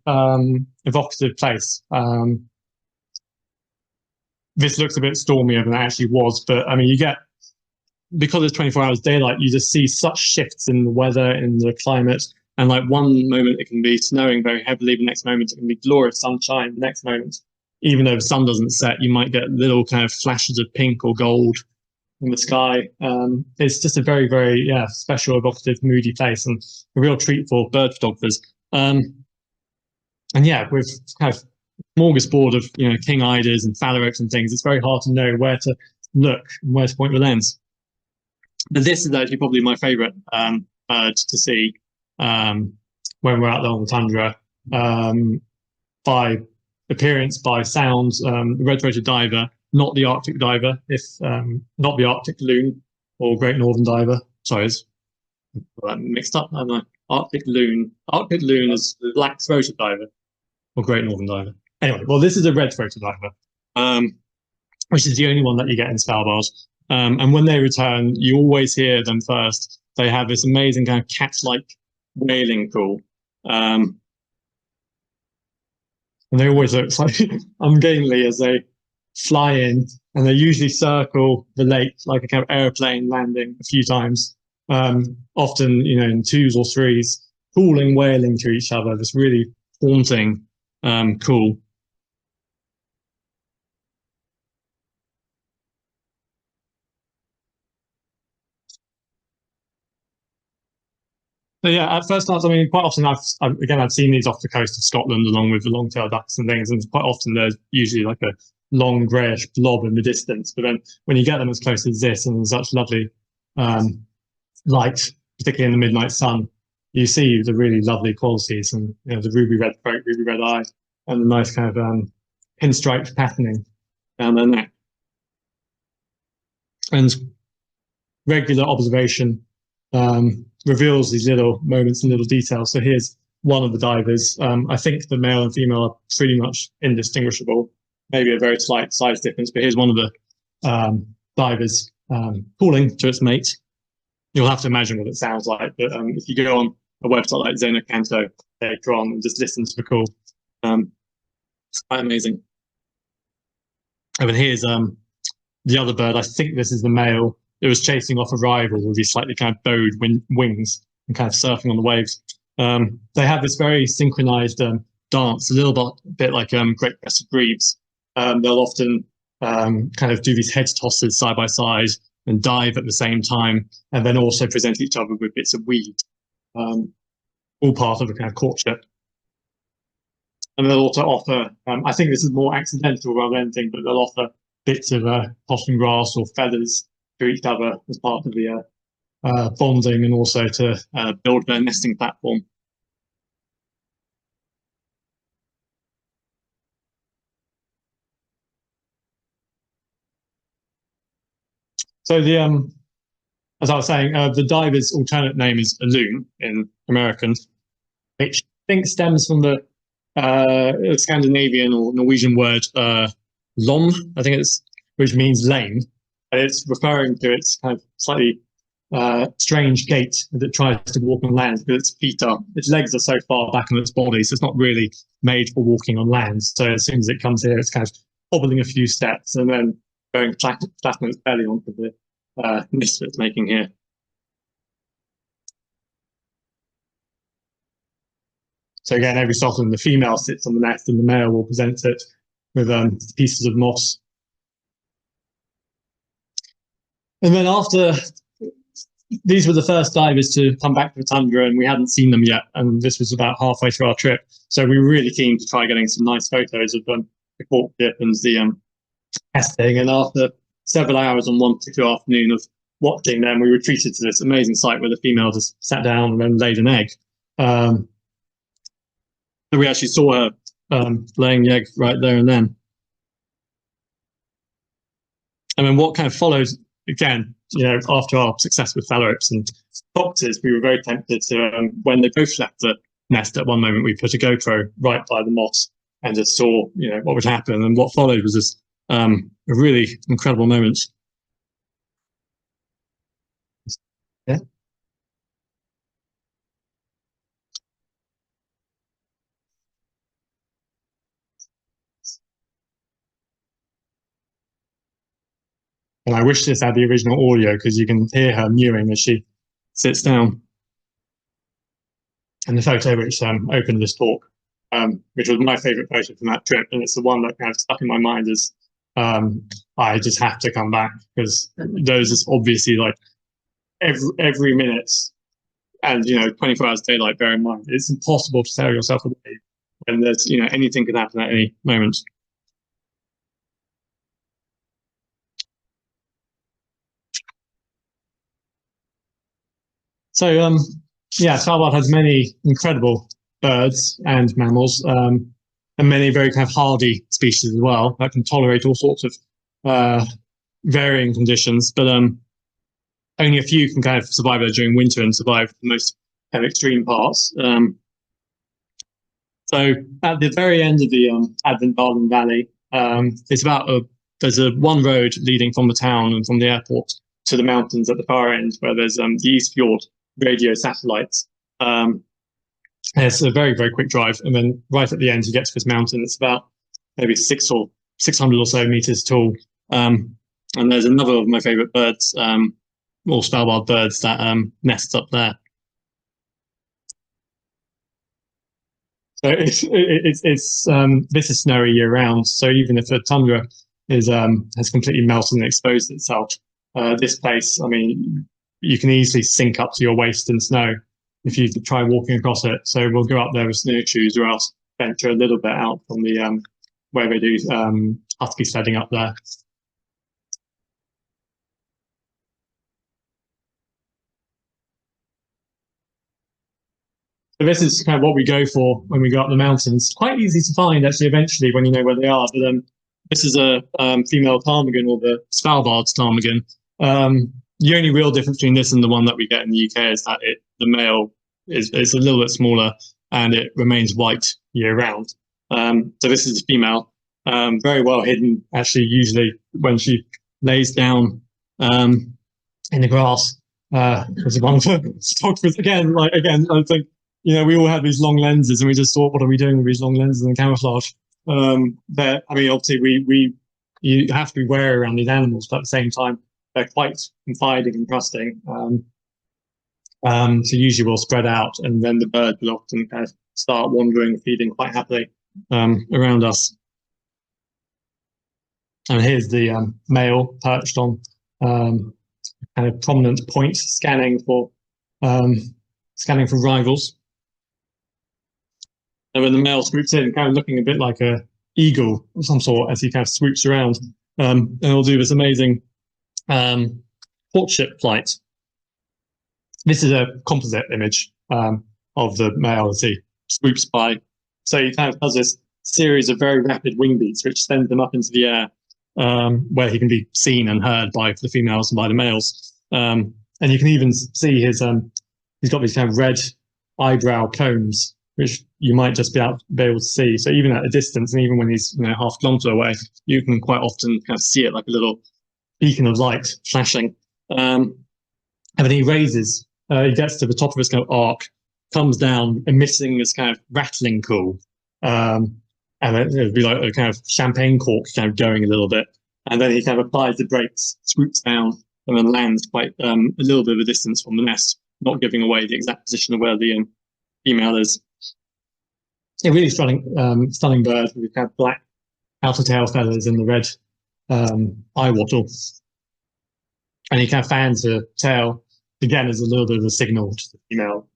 Speaker 5: evocative place. This looks a bit stormier than it actually was, but I mean, you get, because it's 24 hours daylight, you just see such shifts in the weather, in the climate. And like one moment it can be snowing very heavily, the next moment it can be glorious sunshine, the next moment, even though the sun doesn't set, you might get little kind of flashes of pink or gold in the sky. It's just a very, very special, evocative, moody place, and a real treat for bird photographers. And yeah, with kind of smorgasbord of king eiders and phalaropes oaks and things, it's very hard to know where to look and where to point the lens. But this is actually probably my favourite bird to see when we're out there on the tundra, by appearance, by sound. The red-throated diver, not the Arctic diver, not the Arctic loon or great northern diver. Sorry, I'm mixed up. I'm like Arctic loon. Arctic loon is the black-throated diver or great northern diver. Anyway, well, this is a red-throated diver, which is the only one that you get in Svalbard. And when they return, you always hear them first. They have this amazing kind of cat-like wailing call. And they always look slightly ungainly as they fly in, and they usually circle the lake like a kind of airplane landing a few times, often, in twos or threes, calling, wailing to each other, this really haunting call. So yeah, at first glance, I mean, quite often I've seen these off the coast of Scotland along with the long-tailed ducks and things, and quite often there's usually like a long greyish blob in the distance. But then when you get them as close as this and such lovely light, particularly in the midnight sun, you see the really lovely qualities, and the ruby red throat, ruby red eye, and the nice kind of pinstripe patterning down their neck. And regular observation reveals these little moments and little details. So here's one of the divers. I think the male and female are pretty much indistinguishable, maybe a very slight size difference, but here's one of the divers calling to its mate. You'll have to imagine what it sounds like, but if you go on a website like Xenocanto later on and just listen to the call, it's quite amazing. And then here's the other bird. I think this is the male. It was chasing off a rival with these slightly kind of bowed wings and kind of surfing on the waves. They have this very synchronized dance, a little bit like great crested grebes. They'll often kind of do these head tosses side by side and dive at the same time, and then also present each other with bits of weed, all part of a kind of courtship. And they'll also offer, I think this is more accidental rather than anything, but they'll offer bits of cotton grass or feathers to each other as part of the bonding, and also to build their nesting platform. So the as I was saying, the diver's alternate name is a loon in American, which I think stems from the Scandinavian or Norwegian word lom, I think which means lame. And it's referring to its kind of slightly strange gait as it tries to walk on land, because its legs are so far back on its body, so it's not really made for walking on land. So as soon as it comes here, it's kind of hobbling a few steps and then going flat on its belly onto the nest that it's making here. So again, every so often the female sits on the nest and the male will present it with pieces of moss. And then after, these were the first divers to come back to the tundra, and we hadn't seen them yet. And this was about halfway through our trip. So we were really keen to try getting some nice photos of the courtship and the nesting. And after several hours on one particular afternoon of watching them, we were treated to this amazing sight where the female just sat down and then laid an egg. So we actually saw her laying the egg right there and then. And then what kind of followed, again, after our success with phalaropes and foxes, we were very tempted to, when they both left the nest at one moment, we put a GoPro right by the moss and just saw, what would happen. And what followed was this a really incredible moment. Yeah. And I wish this had the original audio because you can hear her mewing as she sits down. And the photo which opened this talk, which was my favourite photo from that trip, and it's the one that kind of stuck in my mind as I just have to come back, because those is obviously like every minute, and 24 hours daylight. Bear in mind, it's impossible to tear yourself away when there's anything could happen at any moment. So Svalbard has many incredible birds and mammals, and many very kind of hardy species as well that can tolerate all sorts of varying conditions. But only a few can kind of survive there during winter and survive the most kind of extreme parts. So at the very end of the Advent Garden Valley, it's there's one road leading from the town and from the airport to the mountains at the far end, where there's the East Fjord radio satellites. It's a very, very quick drive. And then right at the end, you get to this mountain. It's about maybe 600 or so meters tall. And there's another of my favorite birds, all Svalbard birds, that nests up there. So this is snowy year round. So even if the tundra has completely melted and exposed itself, this place, I mean, you can easily sink up to your waist in snow if you try walking across it. So we'll go up there with snowshoes, or else venture a little bit out from the where they do husky sledding up there. So this is kind of what we go for when we go up the mountains. Quite easy to find actually eventually when you know where they are. But this is a female ptarmigan, or the Svalbard ptarmigan. The only real difference between this and the one that we get in the UK is that the male is a little bit smaller and it remains white year round. So this is a female, very well hidden actually, usually when she lays down in the grass. There's one for photographers again, I think, we all had these long lenses and we just thought, what are we doing with these long lenses and camouflage? But I mean, obviously you have to be wary around these animals, but at the same time, they're quite confiding and trusting. So usually we'll spread out, and then the bird will often kind of start wandering, feeding quite happily around us. And here's the male perched on kind of prominent point, scanning for rivals. And when the male swoops in, kind of looking a bit like a eagle of some sort as he kind of swoops around, and he'll do this amazing courtship flight. This is a composite image of the male as he swoops by. So he kind of does this series of very rapid wing beats, which sends them up into the air, where he can be seen and heard by the females and by the males. And you can even see he's got these kind of red eyebrow cones, which you might just be able to see. So even at a distance, and even when he's half a kilometer away, you can quite often kind of see it like a little beacon of light flashing. And then he raises, he gets to the top of his kind of arc, comes down, emitting this kind of rattling call. And it would be like a kind of champagne cork kind of going a little bit. And then he kind of applies the brakes, swoops down, and then lands quite a little bit of a distance from the nest, not giving away the exact position of where the female is. A really stunning bird with kind of black outer tail feathers and the red eye wattle. And he kind of fans her tail, again, as a little bit of a signal to the female.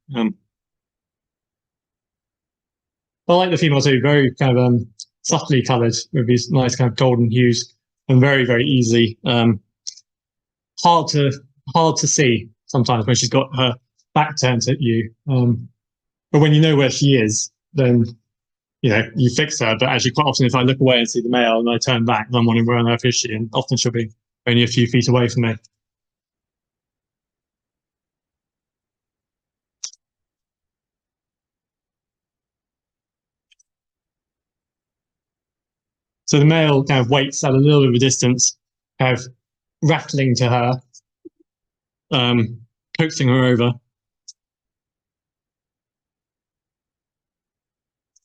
Speaker 5: I like the female too, very kind of subtly coloured with these nice kind of golden hues, and very, very easy. Hard to see sometimes when she's got her back turned at you. But when you know where she is, then you fix her. But actually, quite often, if I look away and see the male and I turn back, then I'm wondering where on earth is she, and often she'll be only a few feet away from me. So the male kind of waits at a little bit of a distance, kind of rattling to her, coaxing her over.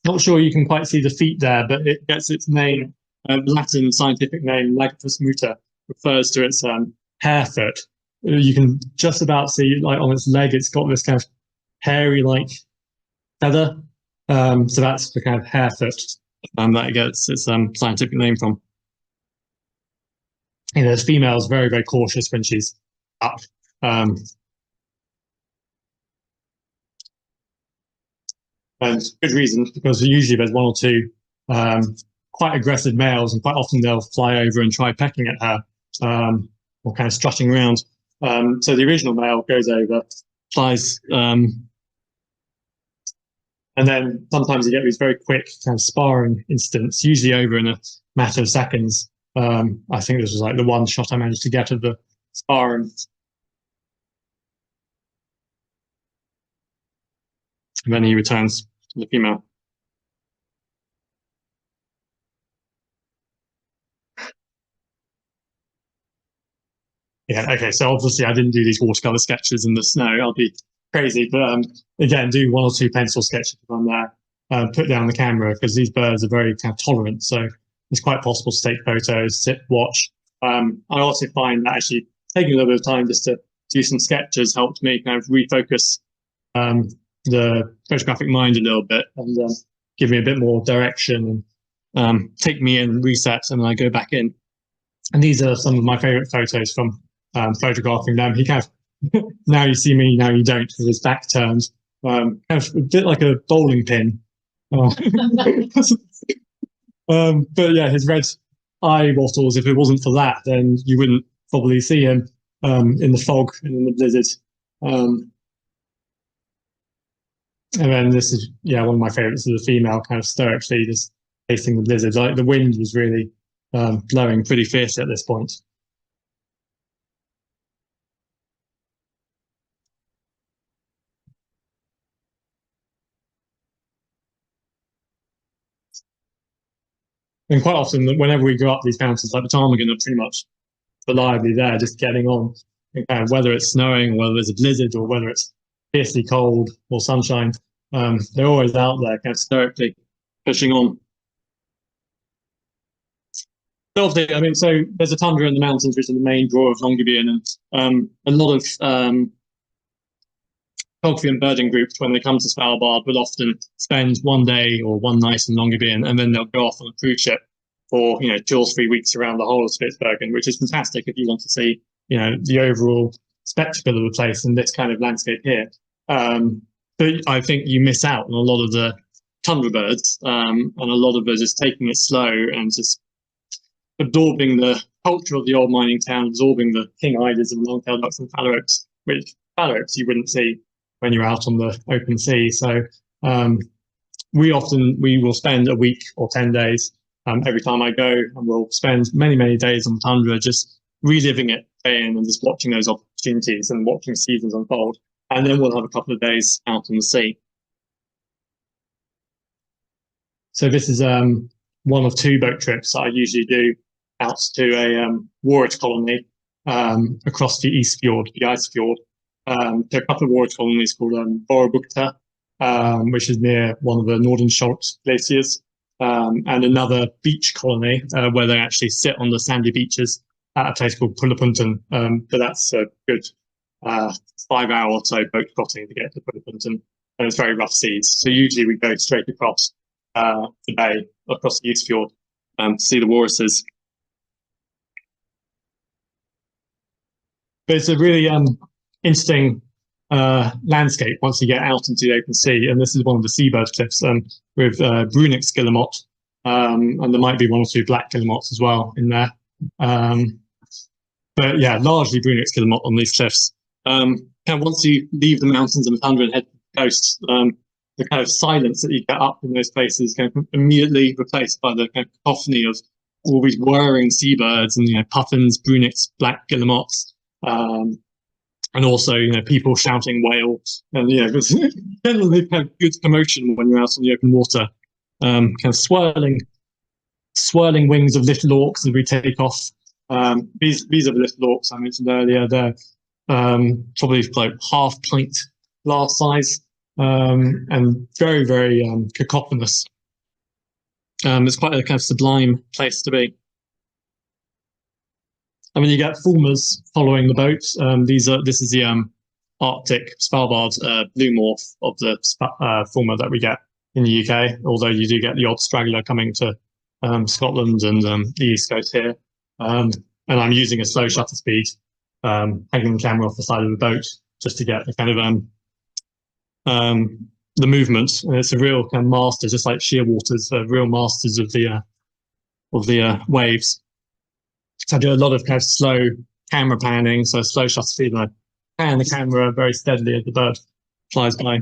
Speaker 5: Not sure you can quite see the feet there, but it gets its name, Latin scientific name, Lagopus muta, refers to its hare foot. You can just about see, like on its leg, it's got this kind of hairy-like feather. So that's the kind of hare foot that it gets its scientific name from. You know, the female is very, very cautious when she's up. And good reason, because usually there's one or two quite aggressive males, and quite often they'll fly over and try pecking at her, or kind of strutting around. So the original male goes over, flies, and then sometimes you get these very quick kind of sparring incidents, usually over in a matter of seconds. I think this was like the one shot I managed to get of the sparring. And then he returns to the female. Yeah, okay, so obviously I didn't do these watercolor sketches in the snow. I'll be crazy, but again, do one or two pencil sketches if I'm there. Put down the camera, because these birds are very kind of tolerant, so it's quite possible to take photos, sit, watch. I also find that actually taking a little bit of time just to do some sketches helped me kind of refocus the photographic mind a little bit, and give me a bit more direction, and take me in, reset, and then I go back in. And these are some of my favorite photos from photographing them. He kind of, now you see me, now you don't, with his back turned, kind of a bit like a bowling pin. But yeah, his red eye wattles, if it wasn't for that, then you wouldn't probably see him in the fog and in the blizzard. And then this is, yeah, one of my favorites is the female kind of stoically just facing the blizzard. Like the wind was really blowing pretty fierce at this point. And quite often, whenever we go up these mountains, like the ptarmigan are pretty much reliably there, just getting on. And kind of whether it's snowing, or whether there's a blizzard, or whether it's fiercely cold or sunshine, they're always out there, kind of stoically pushing on. So obviously, I mean, so there's a tundra in the mountains, which is the main draw of Longyearbyen, and a lot of photography and birding groups, when they come to Svalbard, will often spend one day or one night in Longyearbyen, and then they'll go off on a cruise ship for 2 or 3 weeks around the whole of Spitsbergen, which is fantastic if you want to see the overall spectacle of the place in this kind of landscape here. But I think you miss out on a lot of the tundra birds, and a lot of us just taking it slow and just absorbing the culture of the old mining town, absorbing the king eiders and long-tailed ducks and phalaropes, which phalaropes you wouldn't see when you're out on the open sea. So we will spend a week or 10 days every time I go, and we'll spend many, many days on the tundra just reliving it day in and just watching those opportunities and watching seasons unfold. And then we'll have a couple of days out on the sea. So this is one of 2 boat trips that I usually do out to a walrus colony across the East Fjord, the Ice Fjord. There are a couple of walrus colonies called Borabukta, which is near one of the Northern Schultz glaciers, and another beach colony where they actually sit on the sandy beaches at a place called Pullapunten. But that's a good 5-hour or so boat crossing to get to Pullapunten, and it's very rough seas. So usually we go straight across the bay, across the East Fjord, to see the walruses. But it's a really interesting landscape once you get out into the open sea, and this is one of the seabird cliffs with Brunix guillemot, and there might be 1 or 2 black guillemots as well in there. But yeah, largely Brunix guillemot on these cliffs. Kind of once you leave the mountains and the tundra and head to the coast, the kind of silence that you get up in those places kind of immediately replaced by the kind of cacophony of all these whirring seabirds and puffins, Brunix, black guillemots. And also, people shouting whales, and there's generally kind of good commotion when you're out on the open water, kind of swirling swirling wings of little auks as we take off. These are the little auks I mentioned earlier. They're probably like half pint glass size, and very, very cacophonous. It's quite a kind of sublime place to be. I mean, you get fulmars following the boat. This is the Arctic Svalbard blue morph of the fulmar that we get in the UK, although you do get the odd straggler coming to Scotland and the East Coast here. And I'm using a slow shutter speed, hanging the camera off the side of the boat just to get the kind of the movement. And it's a real kind of master, just like shearwaters, real masters of the waves. So I do a lot of kind of slow camera panning, so slow shutter speed, and I pan the camera very steadily as the bird flies by.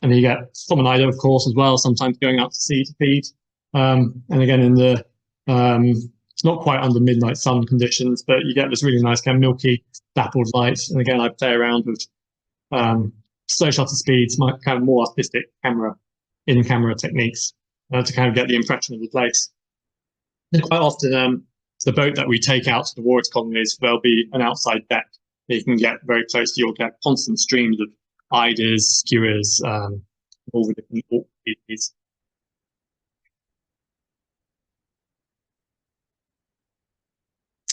Speaker 5: And you get promenade, of course, as well, sometimes going out to sea to feed. And again, in the it's not quite under midnight sun conditions, but you get this really nice kind of milky dappled light. And again, I play around with slow shutter speeds, my kind of more artistic in-camera techniques to kind of get the impression of the place. And quite often, the boat that we take out to the walrus colonies, there'll be an outside deck that you can get very close to. You'll get constant streams of eiders, skewers, all the different auk species.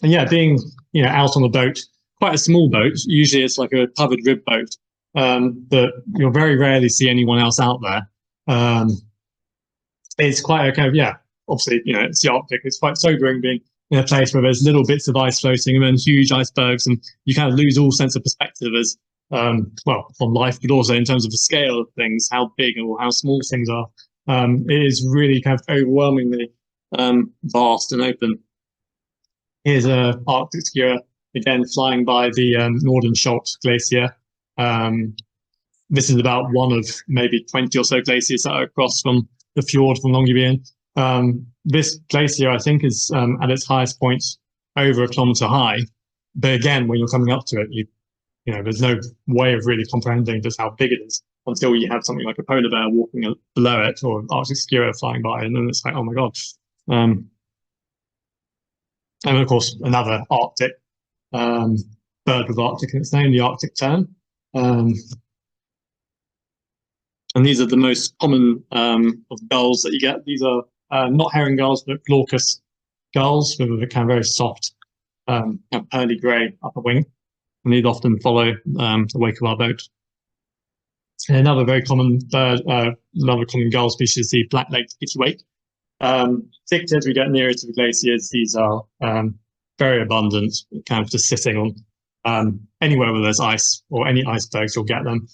Speaker 5: And yeah, being out on a boat, quite a small boat. Usually it's like a covered rib boat, but you'll very rarely see anyone else out there. It's quite a kind of obviously it's the Arctic. It's quite sobering being in a place where there's little bits of ice floating and then huge icebergs, and you kind of lose all sense of perspective as well on life, but also in terms of the scale of things, how big or how small things are. It is really kind of overwhelmingly vast and open. Here's a Arctic skewer, again flying by the Northern Scholz Glacier. This is about one of maybe 20 or so glaciers that are across from the fjord from Longyearbyen. This glacier, I think, is at its highest point over 1 kilometre high. But again, when you're coming up to it, there's no way of really comprehending just how big it is until you have something like a polar bear walking below it or an Arctic skewer flying by, and then it's like, oh my god. And of course, another Arctic bird with Arctic in its name, the Arctic tern. And these are the most common of gulls that you get. These are not herring gulls, but glaucous gulls with a kind of very soft, kind of pearly grey upper wing. And these often follow the wake of our boat. And another very common bird, another common gull species is the black-legged kittiwake. Particularly as we get nearer to the glaciers, these are very abundant, kind of just sitting on anywhere where there's ice or any icebergs, you'll get them.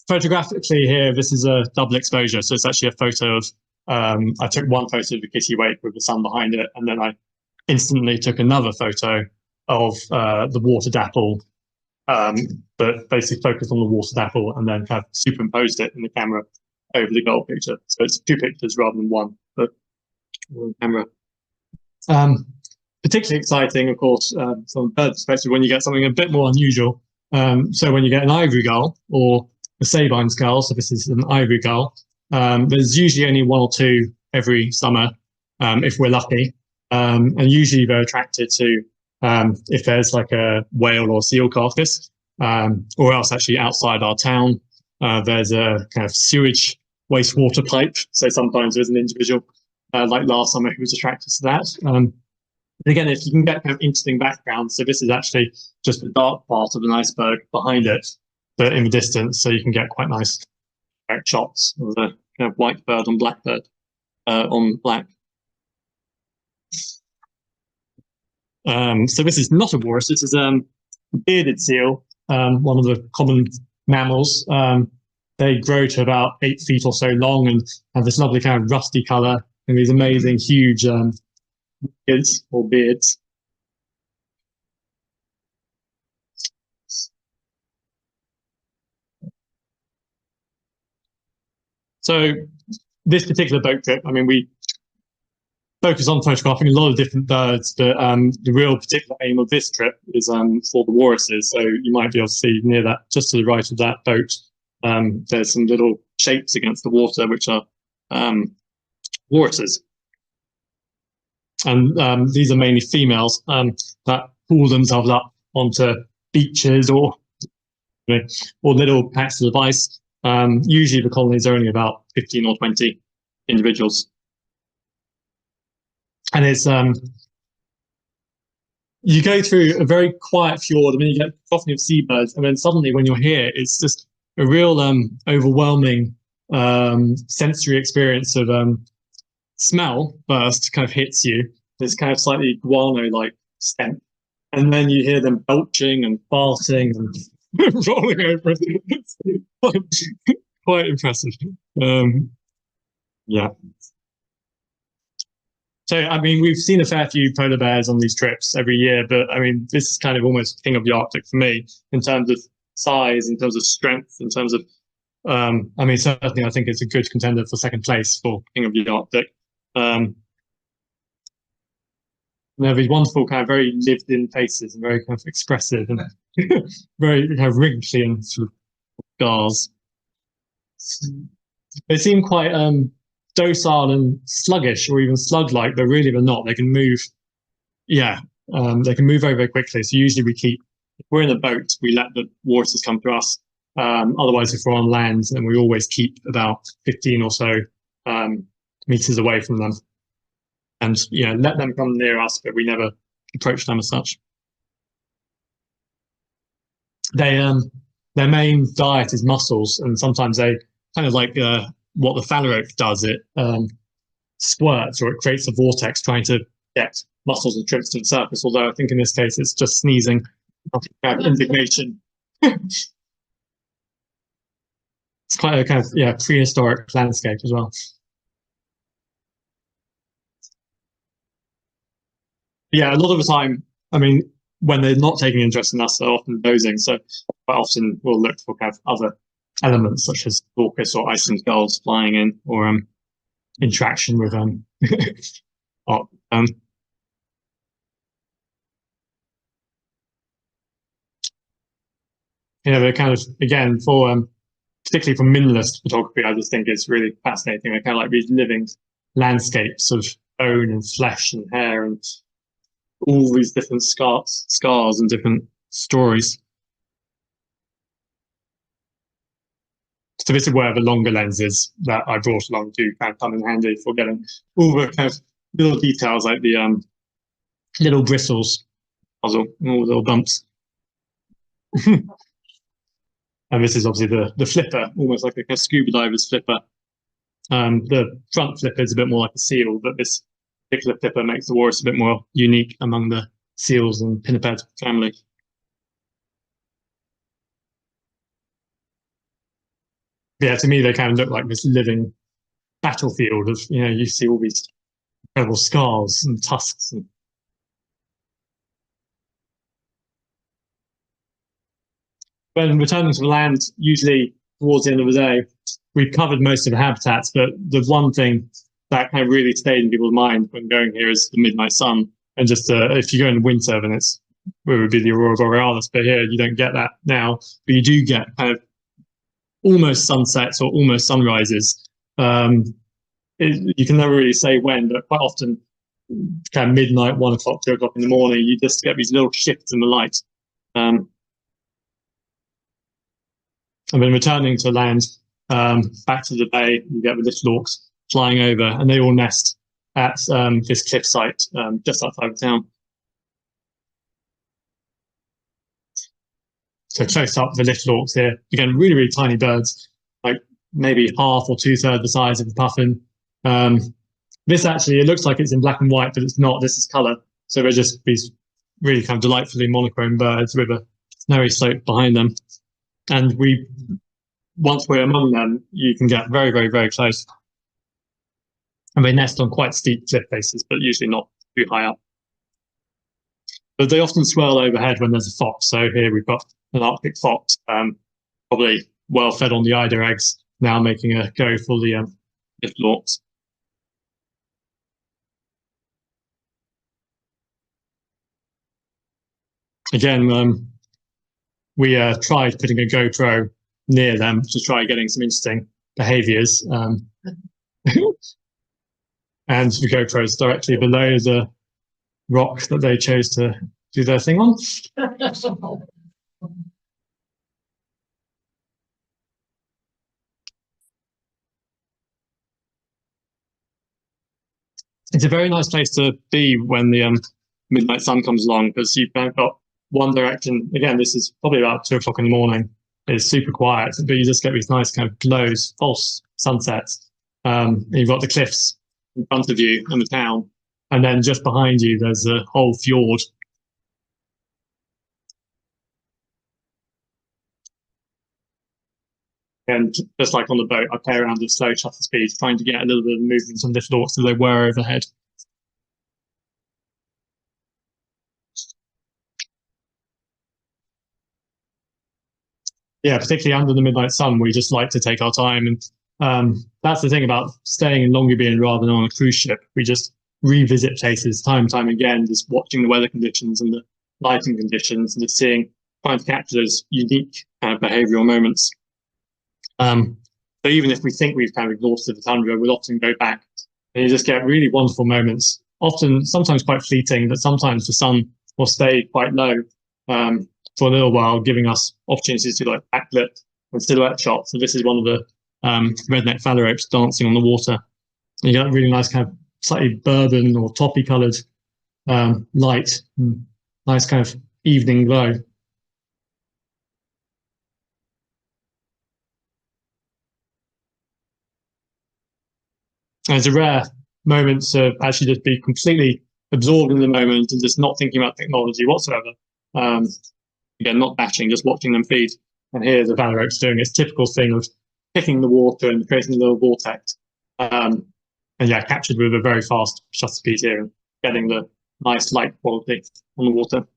Speaker 5: Photographically here, this is a double exposure. So it's actually a photo of, I took one photo of the kittiwake with the sun behind it, and then I instantly took another photo of the water dapple, but basically focused on the water dapple and then kind of superimposed it in the camera over the gull picture. So it's two pictures rather than one, but on camera. Particularly exciting, of course, from a bird perspective, when you get something a bit more unusual. So when you get an ivory gull or a Sabine gull, so this is an ivory gull, there's usually only one or two every summer, if we're lucky. And usually they're attracted to if there's like a whale or seal carcass, or else actually outside our town, there's a kind of sewage wastewater pipe. So sometimes there's an individual, like last summer, who was attracted to that. And again, if you can get kind of interesting background, so this is actually just the dark part of an iceberg behind it, but in the distance, so you can get quite nice direct shots of the kind of white bird on black bird on black. So this is not a walrus. This is a bearded seal, one of the common mammals. They grow to about 8 feet or so long and have this lovely kind of rusty color and these amazing huge beards or beards. So this particular boat trip, I mean, we focus on photographing a lot of different birds, but the real particular aim of this trip is for the walruses. So you might be able to see near that, just to the right of that boat, there's some little shapes against the water, which are walruses. And these are mainly females that pull themselves up onto beaches or little packs of ice. Usually the colonies are only about 15 or 20 individuals. And it's you go through a very quiet fjord. I mean, you get coughing of seabirds, and then suddenly when you're here, it's just a real overwhelming sensory experience of smell first kind of hits you. This kind of slightly guano-like scent. And then you hear them belching and farting and rolling over. It's quite impressive. Yeah. So, I mean, we've seen a fair few polar bears on these trips every year, but I mean, this is kind of almost king of the Arctic for me in terms of size, in terms of strength, in terms of, I mean, certainly I think it's a good contender for second place for king of the Arctic. They're these wonderful, kind of very lived-in faces and very kind of expressive and very kind of wrinkly and sort of scars. They seem quite docile and sluggish, or even slug-like, but really they're not. They can move, they can move very, very quickly. So usually if we're in a boat, we let the walruses come to us. Otherwise, if we're on land, then we always keep about 15 or so meters away from them. And let them come near us, but we never approach them as such. Their main diet is mussels, and sometimes they kind of like what the phalarope does. It squirts, or it creates a vortex trying to get mussels and shrimps to the surface. Although I think in this case it's just sneezing, indignation. It's quite a kind of prehistoric landscape as well. Yeah, a lot of the time, I mean, when they're not taking interest in us, they're often dozing. So quite often we'll look for kind of other elements such as orcas or Iceland gulls flying in, or interaction with they're kind of, again, for particularly for minless photography, I just think it's really fascinating. They're kind of like these living landscapes of bone and flesh and hair and all these different scars and different stories. So this is where the longer lenses that I brought along do kind of come in handy for getting all the kind of little details, like the little bristles, puzzle, and all the little bumps. And this is obviously the flipper, almost like a scuba diver's flipper. The front flipper is a bit more like a seal, but this particular flipper makes the walrus a bit more unique among the seals and pinniped family. Yeah, to me, they kind of look like this living battlefield of, you see all these incredible scars and tusks. And when returning to the land, usually towards the end of the day, we've covered most of the habitats, but the one thing that kind of really stayed in people's mind when going here is the midnight sun. And just if you go in winter, then it would be the aurora borealis, but here you don't get that now, but you do get kind of almost sunsets or almost sunrises. You can never really say when, but quite often, kind of midnight, 1 o'clock, 2 o'clock in the morning, you just get these little shifts in the light. And then returning to land, back to the bay, you get the little auks flying over, and they all nest at this cliff site just outside of town. So close up, the little auks here. Again, really, really tiny birds, like maybe half or 2/3 the size of a puffin. This actually, it looks like it's in black and white, but it's not. This is color. So they're just these really kind of delightfully monochrome birds with a snowy slope behind them. And once we're among them, you can get very, very, very close. And they nest on quite steep cliff faces, but usually not too high up. But they often swirl overhead when there's a fox. So here we've got an Arctic fox, probably well fed on the eider eggs, now making a go for the little auks. Again, we tried putting a GoPro near them to try getting some interesting behaviors. and the GoPro is directly below the rock that they chose to do their thing on. It's a very nice place to be when the midnight sun comes along, because you've got one direction. Again, this is probably about 2 o'clock in the morning. It's super quiet, but you just get these nice kind of glows, false sunsets. You've got the cliffs in front of you and the town, and then just behind you there's a whole fjord. And just like on the boat, I play around at slow shutter speed, trying to get a little bit of movement on the fjords as they were overhead. Yeah, particularly under the midnight sun, we just like to take our time. And that's the thing about staying in Longyearbyen rather than on a cruise ship. We just revisit places time and time again, just watching the weather conditions and the lighting conditions, and just trying to capture those unique kind of behavioral moments. So even if we think we've kind of exhausted the tundra, we'll often go back and you just get really wonderful moments, often sometimes quite fleeting, but sometimes the sun will stay quite low for a little while, giving us opportunities to like backlit and silhouette shots. So this is one of the redneck phalaropes dancing on the water. And you get a really nice kind of slightly bourbon or toppy coloured light, nice kind of evening glow. And it's a rare moment to actually just be completely absorbed in the moment and just not thinking about technology whatsoever. Again, not batching, just watching them feed. And here the phalarope's doing its typical thing of picking the water and creating a little vortex. And yeah, captured with a very fast shutter speed here and getting the nice light quality on the water.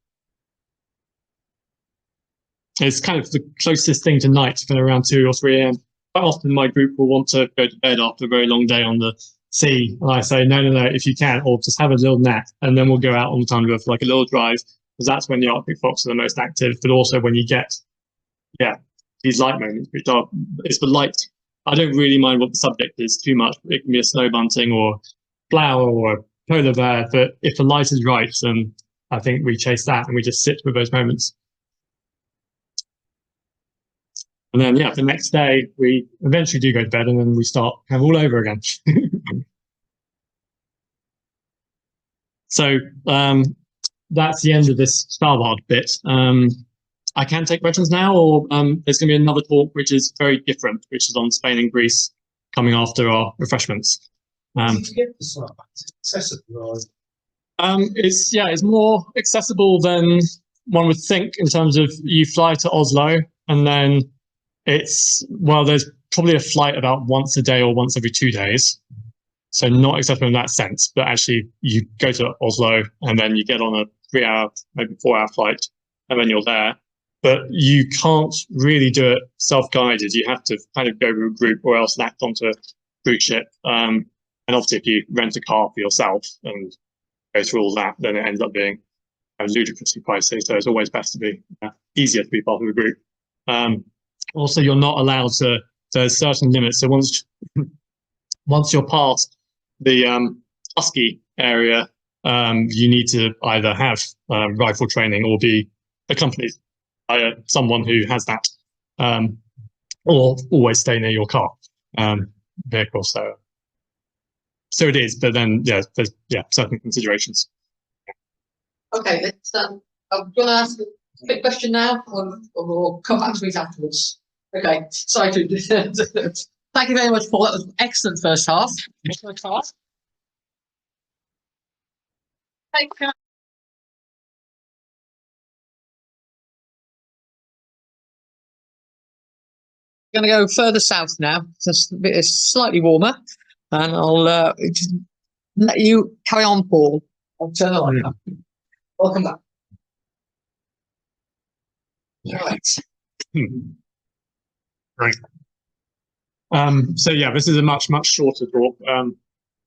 Speaker 5: It's kind of the closest thing to night, kind of around 2 or 3 a.m. Quite often my group will want to go to bed after a very long day on the sea. And I say, no, if you can, or just have a little nap. And then we'll go out on the tundra for like a little drive, because that's when the Arctic fox are the most active, but also when you get, these light moments, which are, it's the light. I don't really mind what the subject is too much. It can be a snow bunting or flower or a polar bear, but if the light is right, then I think we chase that and we just sit with those moments. And then, the next day we eventually do go to bed, and then we start kind of all over again. So that's the end of this Svalbard bit. I can take questions now, or there's going to be another talk which is very different, which is on Spain and Greece, coming after our refreshments.
Speaker 3: Did you get the Svalbard? Is it accessible?
Speaker 5: It's more accessible than one would think, in terms of you fly to Oslo and then there's probably a flight about once a day or once every 2 days. So not accessible in that sense, but actually you go to Oslo and then you get on a 3-hour, maybe 4-hour flight, and then you're there. But you can't really do it self-guided. You have to kind of go with a group or else act onto a cruise ship. And obviously if you rent a car for yourself and go through all that, then it ends up being ludicrously pricey. So it's always best to be easier to be part of a group. Also, you're not allowed to, there's certain limits. So once you're past the husky area, you need to either have rifle training or be accompanied by someone who has that, or always stay near your car vehicle. So it is, but then there's certain considerations.
Speaker 1: Okay, let's. I'm going to ask a quick question now, or we'll come back to it afterwards. Okay, sorry to. Thank you very much, Paul. That was excellent first half. Thank you. Going to go further south now. It's slightly warmer, and I'll just let you carry on, Paul. I'll turn the light up. Welcome back. Right.
Speaker 5: Right. So this is a much shorter talk. I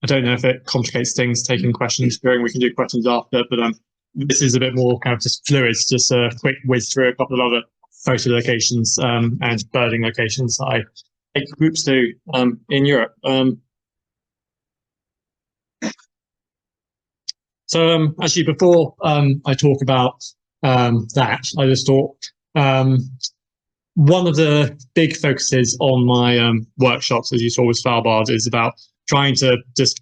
Speaker 5: don't know if it complicates things taking questions during. We can do questions after, but this is a bit more kind of just fluid, just a quick whiz through a couple of other photo locations and birding locations that I take groups to in Europe. So actually, before I talk about that, I just thought one of the big focuses on my workshops, as you saw with Svalbard, is about trying to just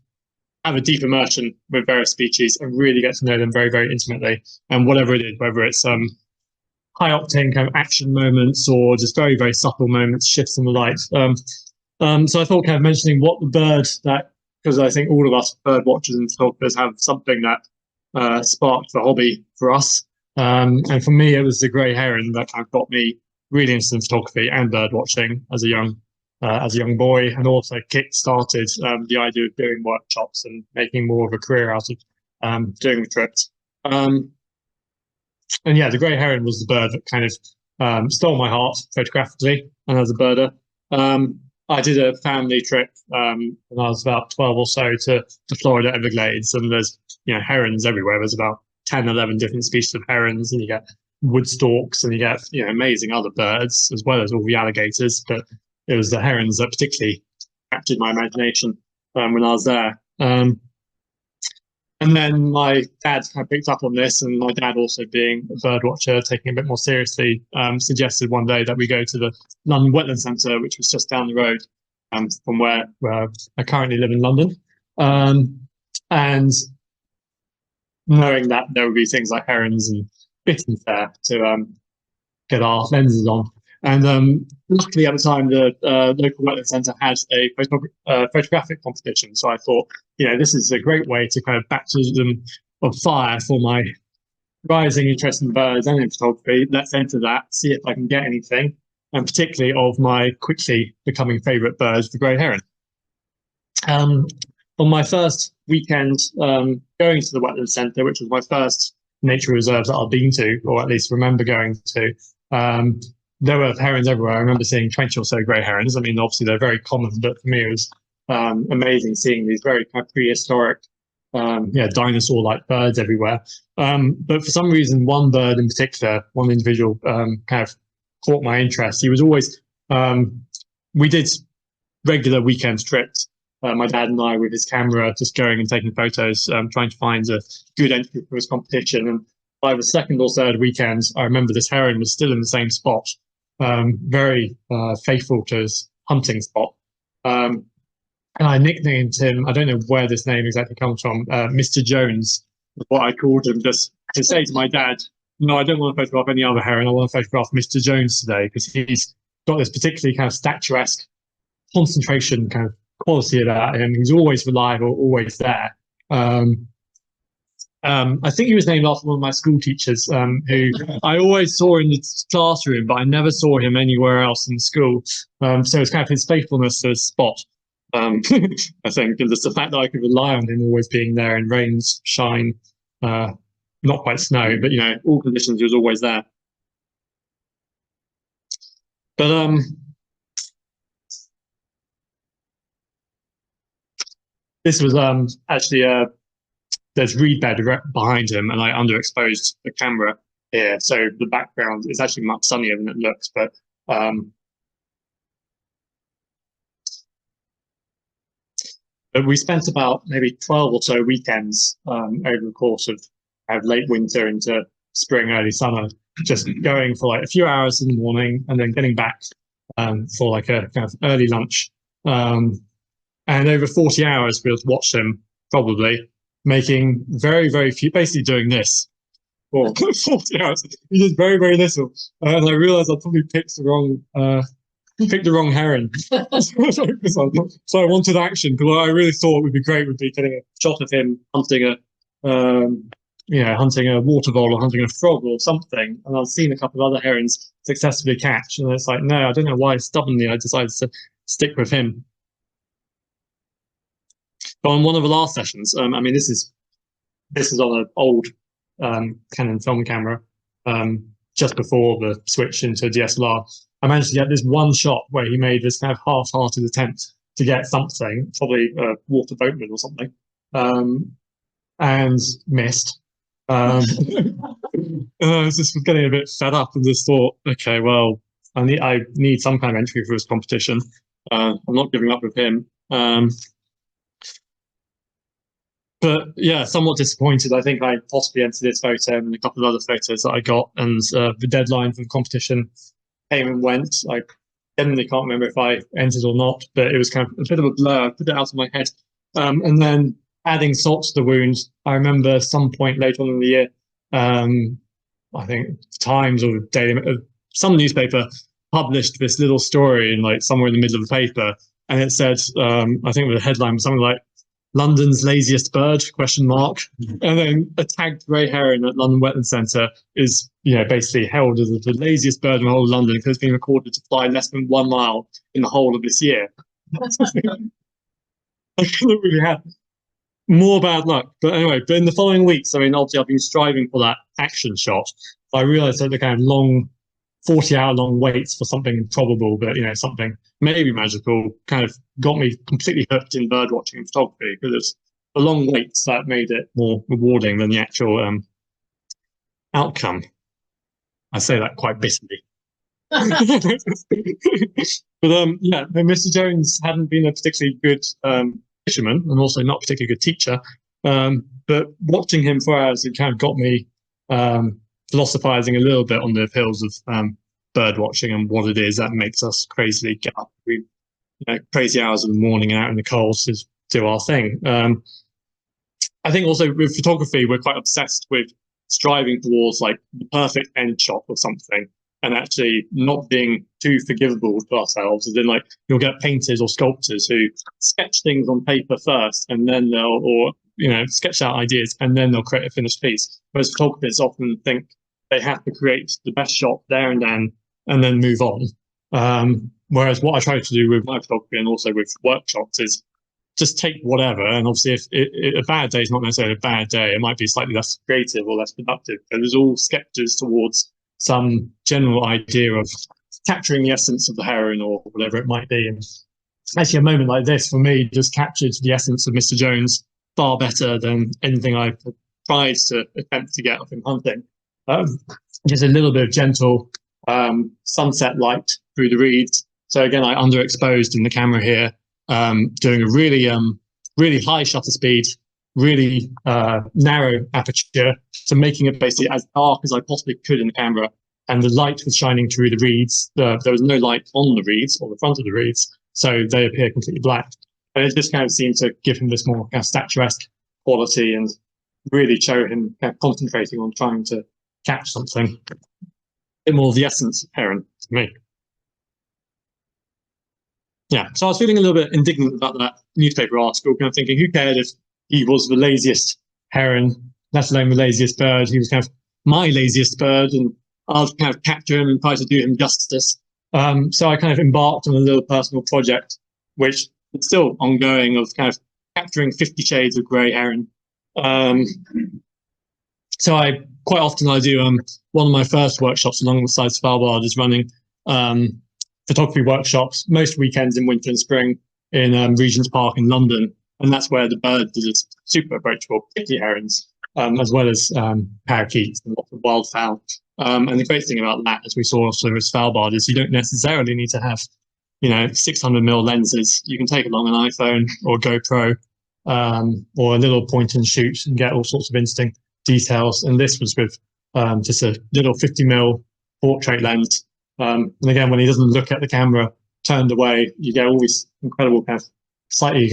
Speaker 5: have a deep immersion with various species and really get to know them very, very intimately. And whatever it is, whether it's high octane kind of action moments or just very, very subtle moments, shifts in the light. So I thought kind of mentioning what the bird that, because I think all of us bird watchers and photographers have something that sparked the hobby for us. And for me, it was the grey heron that kind of got me really interested in photography and bird watching as a young boy, and also kick-started the idea of doing workshops and making more of a career out of doing the trips. And yeah, the grey heron was the bird that kind of stole my heart photographically and as a birder. I did a family trip when I was about 12 or so to Florida Everglades, and there's herons everywhere. There's about 10, 11 different species of herons, and you get wood storks, and you get amazing other birds as well as all the alligators. But it was the herons that particularly captured my imagination when I was there. And then my dad had picked up on this, and my dad, also being a bird watcher, taking it a bit more seriously, suggested one day that we go to the London Wetland Centre, which was just down the road from where I currently live in London. And knowing that there would be things like herons and bitterns there to get our lenses on. And luckily at the time, the local wetland centre had a photographic competition. So I thought, this is a great way to kind of baptism of fire for my rising interest in birds and in photography. Let's enter that, see if I can get anything, and particularly of my quickly becoming favourite bird, the grey heron. On my first weekend going to the wetland centre, which was my first nature reserve that I've been to, or at least remember going to, there were herons everywhere. I remember seeing 20 or so grey herons. I mean, obviously they're very common, but for me it was amazing seeing these very kind of prehistoric, dinosaur-like birds everywhere. But for some reason, one bird in particular, one individual, kind of caught my interest. He was always, we did regular weekend trips, my dad and I, with his camera, just going and taking photos, trying to find a good entry for his competition. And by the second or third weekend, I remember this heron was still in the same spot, very faithful to his hunting spot. And I nicknamed him, I don't know where this name exactly comes from, Mr. Jones, is what I called him, just to say to my dad, no, I don't want to photograph any other heron, I want to photograph Mr. Jones today, because he's got this particularly kind of statuesque concentration kind of quality about him. He's always reliable, always there. I think he was named after one of my school teachers, who I always saw in the classroom, but I never saw him anywhere else in school. So it's kind of his faithfulness to his spot, I think, and just the fact that I could rely on him always being there in rain, shine, not quite snow, but all conditions, he was always there. But this was actually there's reed bed behind him, and I underexposed the camera here, so the background is actually much sunnier than it looks. But we spent about maybe 12 or so weekends over the course of late winter into spring, early summer, just going for like a few hours in the morning and then getting back for like a kind of early lunch. And over 40 hours, we'll watch him probably making very, very few, basically doing this for 40 hours. He did very, very little. And I realized I probably picked the wrong heron. So I wanted action, because what I really thought would be great would be getting a shot of him hunting a water vole or hunting a frog or something. And I've seen a couple of other herons successfully catch. And it's like, no, I don't know why stubbornly I decided to stick with him. But on one of the last sessions, I mean, this is on an old Canon film camera, just before the switch into DSLR. I managed to get this one shot where he made this kind of half-hearted attempt to get something, probably a water boatman or something, and missed. I was just getting a bit fed up and just thought, okay, well, I need some kind of entry for this competition. I'm not giving up with him. but yeah, somewhat disappointed. I think I possibly entered this photo and a couple of other photos that I got, and the deadline for the competition came and went. I genuinely can't remember if I entered or not, but it was kind of a bit of a blur. I put it out of my head. And then adding salt to the wound, I remember some point later on in the year, I think Times or Daily, some newspaper published this little story in like somewhere in the middle of the paper, and it said, I think the headline was something like "London's laziest bird?" ? And then a tagged grey heron at London Wetland Centre is, basically held as the laziest bird in the whole of London because it's been recorded to fly less than 1 mile in the whole of this year. I couldn't really have more bad luck. But anyway, but in the following weeks, I mean, obviously I've been striving for that action shot. I realised that the kind of long, 40-hour-long waits for something improbable, but something maybe magical, kind of got me completely hooked in bird watching and photography, because it's the long waits that made it more rewarding than the actual outcome. I say that quite bitterly. But yeah, Mr. Jones hadn't been a particularly good fisherman, and also not a particularly good teacher. But watching him for hours, it kind of got me philosophizing a little bit on the appeals of bird watching and what it is that makes us crazily get up crazy hours of the morning and out in the cold to do our thing. I think also with photography, we're quite obsessed with striving towards like the perfect end shot of something, and actually not being too forgivable to ourselves. As in, like, you'll get painters or sculptors who sketch things on paper first, and then they'll, sketch out ideas, and then they'll create a finished piece. Whereas photographers often think they have to create the best shot there and then move on. Whereas what I try to do with my photography and also with workshops is just take whatever. And obviously, if a bad day is not necessarily a bad day, it might be slightly less creative or less productive. But there's all sketches towards some general idea of capturing the essence of the heron or whatever it might be. And actually, a moment like this for me just captured the essence of Mr. Jones far better than anything I've tried to attempt to get of him hunting. Just a little bit of gentle sunset light through the reeds. So again, I underexposed in the camera here, doing a really high shutter speed, really narrow aperture, to making it basically as dark as I possibly could in the camera. And the light was shining through the reeds. There was no light on the reeds or the front of the reeds, so they appear completely black. And it just kind of seemed to give him this more kind of statuesque quality and really show him kind of concentrating on trying to catch something. A bit more of the essence of heron to me. Yeah, so I was feeling a little bit indignant about that newspaper article, kind of thinking, who cared if he was the laziest heron, let alone the laziest bird? He was kind of my laziest bird, and I'll kind of capture him and try to do him justice. So I kind of embarked on a little personal project, which is still ongoing, of kind of capturing 50 shades of grey heron. So I quite often do one of my first workshops alongside Svalbard is running photography workshops most weekends in winter and spring in Regent's Park in London, and that's where the birds are just super approachable, particularly herons, as well as parakeets and lots of wildfowl. And the great thing about that, as we saw also with Svalbard, is you don't necessarily need to have 600mm lenses. You can take along an iPhone or a GoPro or a little point and shoot and get all sorts of interesting details. And this was with just a little 50mm portrait lens. And again, when he doesn't look at the camera turned away, you get all these incredible kind of slightly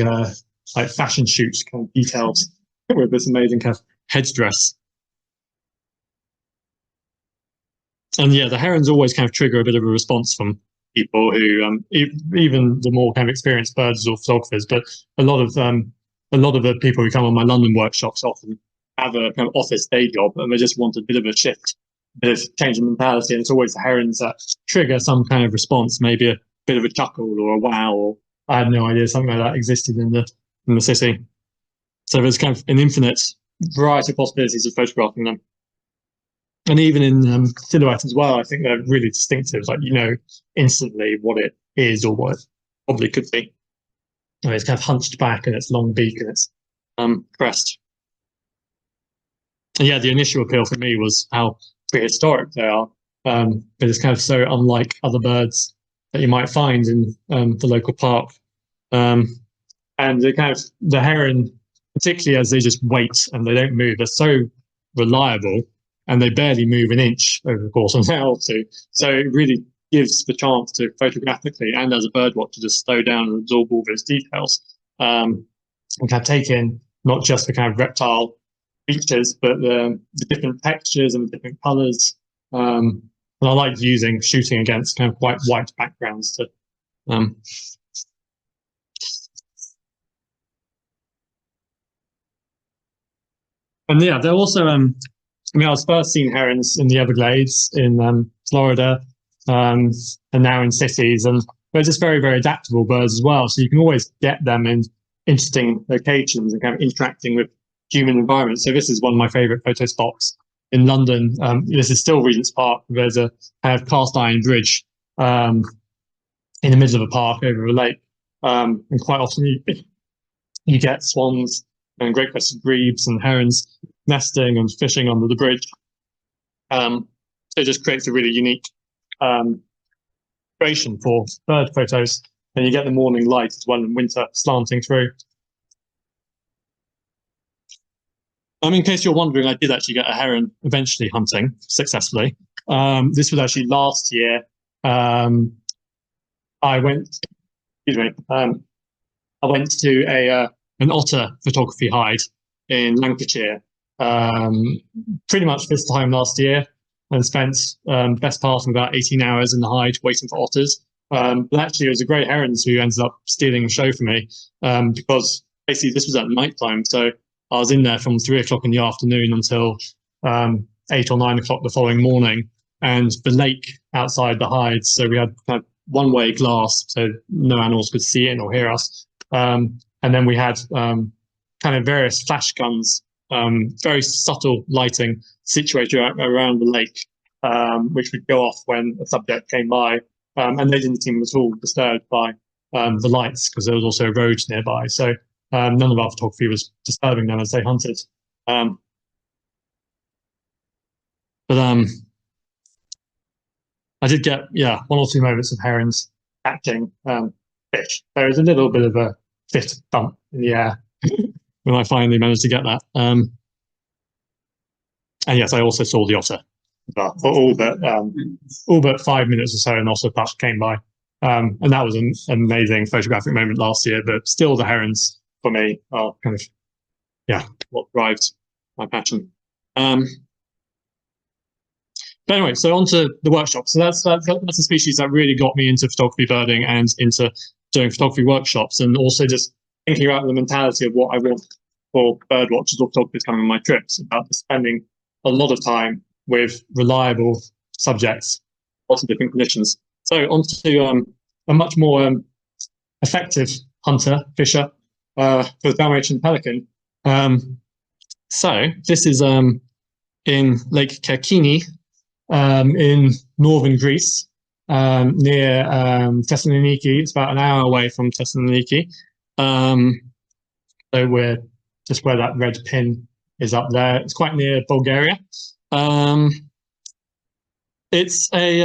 Speaker 5: like fashion shoots kind of details with this amazing kind of headdress. And yeah, the herons always kind of trigger a bit of a response from people who, even the more kind of experienced birders or photographers, but a lot of the people who come on my London workshops often have a kind of office day job, and they just want a bit of a shift, a bit of change in mentality. And it's always the herons that trigger some kind of response, maybe a bit of a chuckle or a wow, or I had no idea something like that existed in the city. So there's kind of an infinite variety of possibilities of photographing them. And even in silhouette as well, I think they're really distinctive. Like, instantly what it is or what it probably could be. It's kind of hunched back and its long beak and its crest. And yeah, the initial appeal for me was how prehistoric they are. But it's kind of so unlike other birds that you might find in the local park. And the heron particularly as they just wait and they don't move. They're so reliable and they barely move an inch over the course of an hour or two. So it really gives the chance to photographically and as a bird watcher to slow down and absorb all those details. And kind of take in not just the kind of reptile features, but the different textures and the different colors. And I like shooting against kind of quite white backgrounds to and yeah, they're also I mean, I was first seeing herons in the Everglades in Florida, and now in cities, and they're just very, very adaptable birds as well. So you can always get them in interesting locations and kind of interacting with human environments. So this is one of my favorite photo spots in London. This is still Regent's Park. There's a kind of cast iron bridge in the middle of a park over a lake, and quite often you get swans and great-crested grebes and herons nesting and fishing under the bridge. So it just creates a really unique creation for bird photos, and you get the morning light as well in winter slanting through. In case you're wondering, I did actually get a heron eventually hunting successfully. This was actually last year. I went to an otter photography hide in Lancashire pretty much this time last year, and spent best part of about 18 hours in the hide waiting for otters. But actually, it was a great herons who ended up stealing the show for me, because basically this was at night time. So I was in there from 3 o'clock in the afternoon until 8 or 9 o'clock the following morning, and the lake outside the hides. So we had kind of one-way glass, so no animals could see in or hear us. And then we had kind of various flash guns, very subtle lighting situated around the lake, which would go off when a subject came by. And they didn't seem at all disturbed by the lights, because there was also a road nearby. So none of our photography was disturbing them as they hunted. But I did get, 1 or 2 moments of herons catching fish. There was a little bit of a fist bump in the air when I finally managed to get that. And yes, I also saw the otter. But for all but 5 minutes or so, an otter pup came by. And that was an amazing photographic moment last year. But still, the herons for me are kind of, what drives my passion. But anyway, so on to the workshop. So that's a species that really got me into photography birding and into doing photography workshops, and also just thinking about the mentality of what I want for bird watchers or photographers coming on my trips, about spending a lot of time with reliable subjects, lots of different conditions. So on to a much more effective hunter, fisher, for the Dalmatian pelican. So this is in Lake Kerkini, in northern Greece, near Thessaloniki. It's about an hour away from Thessaloniki. So we're just where that red pin is up there. It's quite near Bulgaria. It's a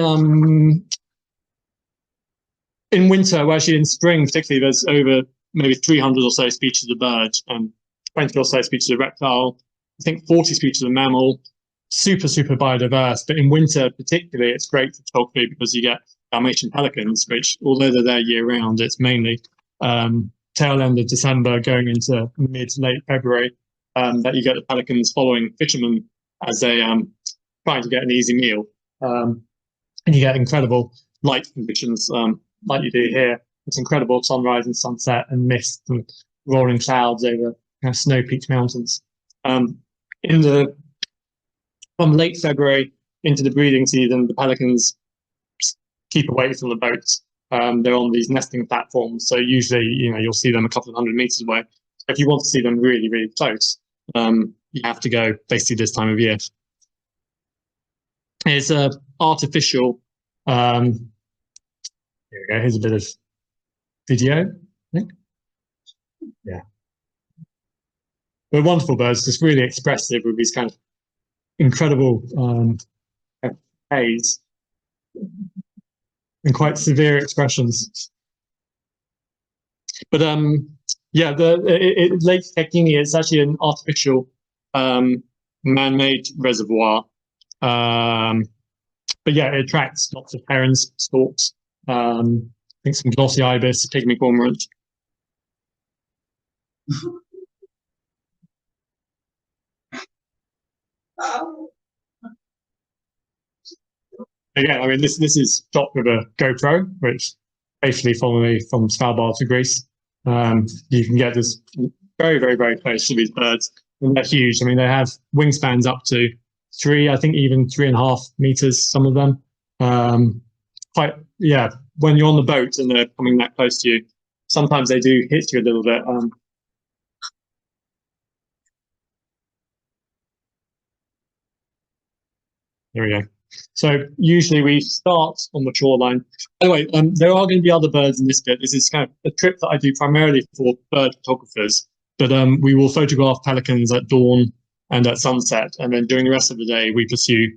Speaker 5: in winter, well, actually in spring particularly, there's over maybe 300 or so species of bird and 20 or so species of reptile. I think 40 species of mammal. Super biodiverse, but in winter particularly, it's great for photography because you get Dalmatian pelicans, which, although they're there year round, it's mainly tail end of December going into mid-late February that you get the pelicans following fishermen as they trying to get an easy meal, and you get incredible light conditions like you do here. It's incredible sunrise and sunset and mist and rolling clouds over kind of snow-peaked mountains. From late February into the breeding season, the pelicans keep away from the boats. They're on these nesting platforms, so usually, you'll see them a couple of 100 meters away. If you want to see them really, really close, you have to go basically this time of year. It's a artificial. Here we go. Here's a bit of video, I think. Yeah, they're wonderful birds, just really expressive with these kind of incredible haze and quite severe expressions. But Yeah, Lake Kerkini is actually an artificial man-made reservoir. But yeah, it attracts lots of herons, storks, I think some glossy ibis, pygmy cormorant. Again, I mean, this is shot with a GoPro, which basically follow me from Svalbard to Greece. You can get this very, very, very close to these birds, and they're huge. I mean, they have wingspans up to 3, I think even 3.5 meters, some of them. Quite, yeah, when you're on the boat and they're coming that close to you, sometimes they do hit you a little bit. There we go. So usually we start on the shoreline. Anyway, there are going to be other birds in this bit. This is kind of a trip that I do primarily for bird photographers, but we will photograph pelicans at dawn and at sunset, and then during the rest of the day we pursue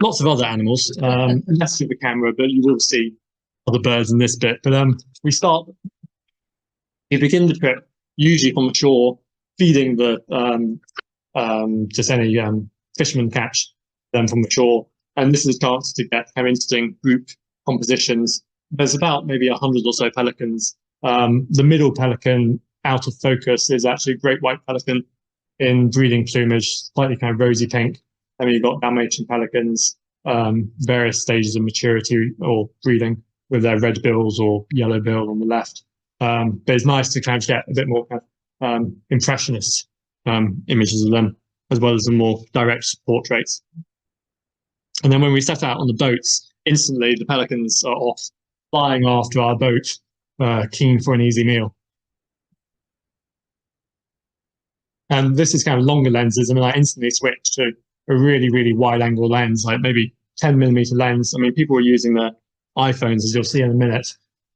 Speaker 5: lots of other animals, less with the camera, but you will see other birds in this bit. But we begin the trip usually from the shore, feeding the just any fishermen catch them from the shore. And this is a chance to get kind of interesting group compositions. There's about maybe 100 or so pelicans. The middle pelican out of focus is actually a great white pelican in breeding plumage, slightly kind of rosy pink. I mean, you've got Dalmatian pelicans, various stages of maturity or breeding with their red bills or yellow bill on the left. But it's nice to kind of get a bit more kind of, impressionist images of them, as well as the more direct portraits. And then when we set out on the boats, instantly the pelicans are off, flying after our boat, keen for an easy meal. And this is kind of longer lenses. I mean, I instantly switched to a really, really wide angle lens, like maybe 10mm lens. I mean, people were using their iPhones, as you'll see in a minute.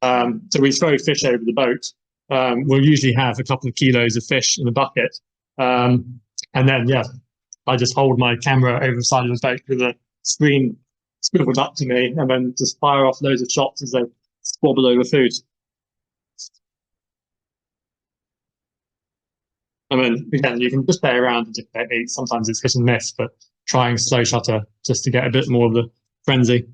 Speaker 5: So we throw fish over the boat. We'll usually have a couple of kilos of fish in a bucket. And then, yeah, I just hold my camera over the side of the boat with a screen swiveled up to me, and then just fire off loads of shots as they squabble over food. I mean, again, you can just play around with different techniques. Sometimes it's hit and miss, but trying slow shutter just to get a bit more of the frenzy.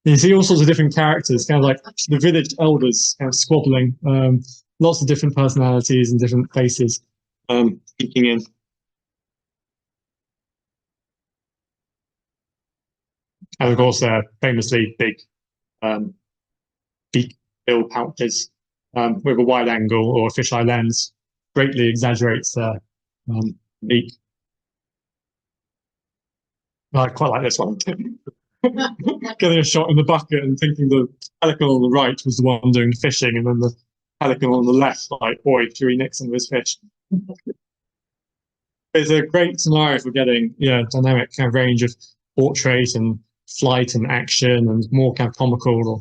Speaker 5: You see all sorts of different characters, kind of like the village elders kind of squabbling. Lots of different personalities and different faces peeking in. And of course, they're famously big beak bill pouches with a wide angle or a fisheye lens. Greatly exaggerates their beak. I quite like this one. Getting a shot in the bucket and thinking the pelican on the right was the one doing the fishing, and then the pelican on the left, like, boy, Huey Nixon with his fish. It's a great scenario for getting, dynamic kind of range of portrait and flight and action and more kind of comical or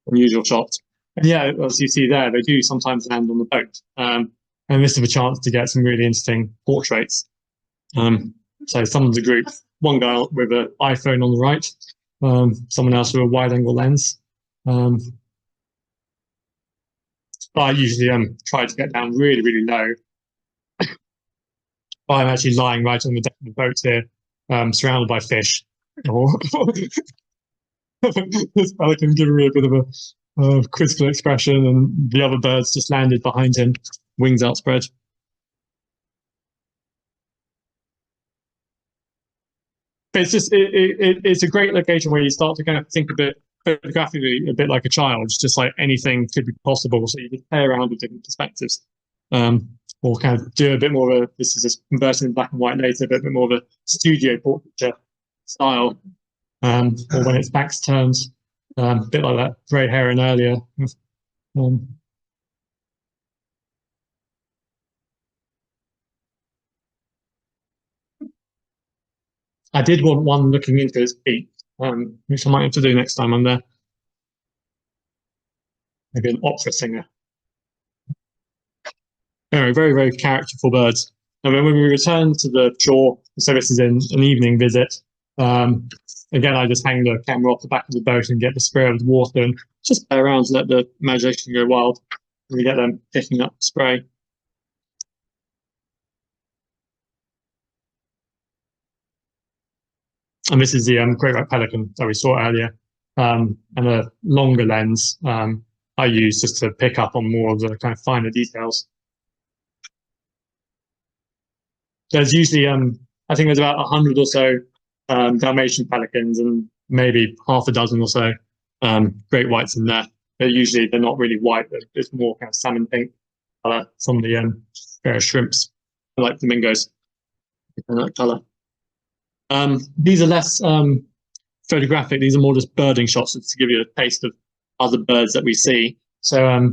Speaker 5: unusual shots. And yeah, as you see there, they do sometimes land on the boat. And this is a chance to get some really interesting portraits. So some of the group, one guy with an iPhone on the right, someone else with a wide angle lens. I usually try to get down really, really low. I'm actually lying right on the deck of the boat here, surrounded by fish. This pelican giving me a bit of a quizzical expression, and the other birds just landed behind him, wings outspread. But it's just it's a great location where you start to kind of think a bit photographically, a bit like a child, just like anything could be possible. So you just play around with different perspectives, or kind of do a bit more of a, this is just converting in black and white later, but a bit more of a studio portraiture style, or when its back's turned, a bit like that grey heron earlier. I did want one looking into his beak, which I might have to do next time I'm there. Maybe an opera singer. Anyway, very, very characterful birds. And then when we return to the shore, so this is an evening visit, again, I just hang the camera off the back of the boat and get the spray of the water and just play around to let the imagination go wild. And we get them picking up spray. And this is the great white pelican that we saw earlier. And a longer lens I use just to pick up on more of the kind of finer details. There's usually, I think there's about 100 or so Dalmatian pelicans and maybe half a dozen or so great whites in there. But usually they're not really white, it's more kind of salmon pink colour from the various shrimps, like flamingos, in that colour. These are less photographic, these are more just birding shots to give you a taste of other birds that we see. So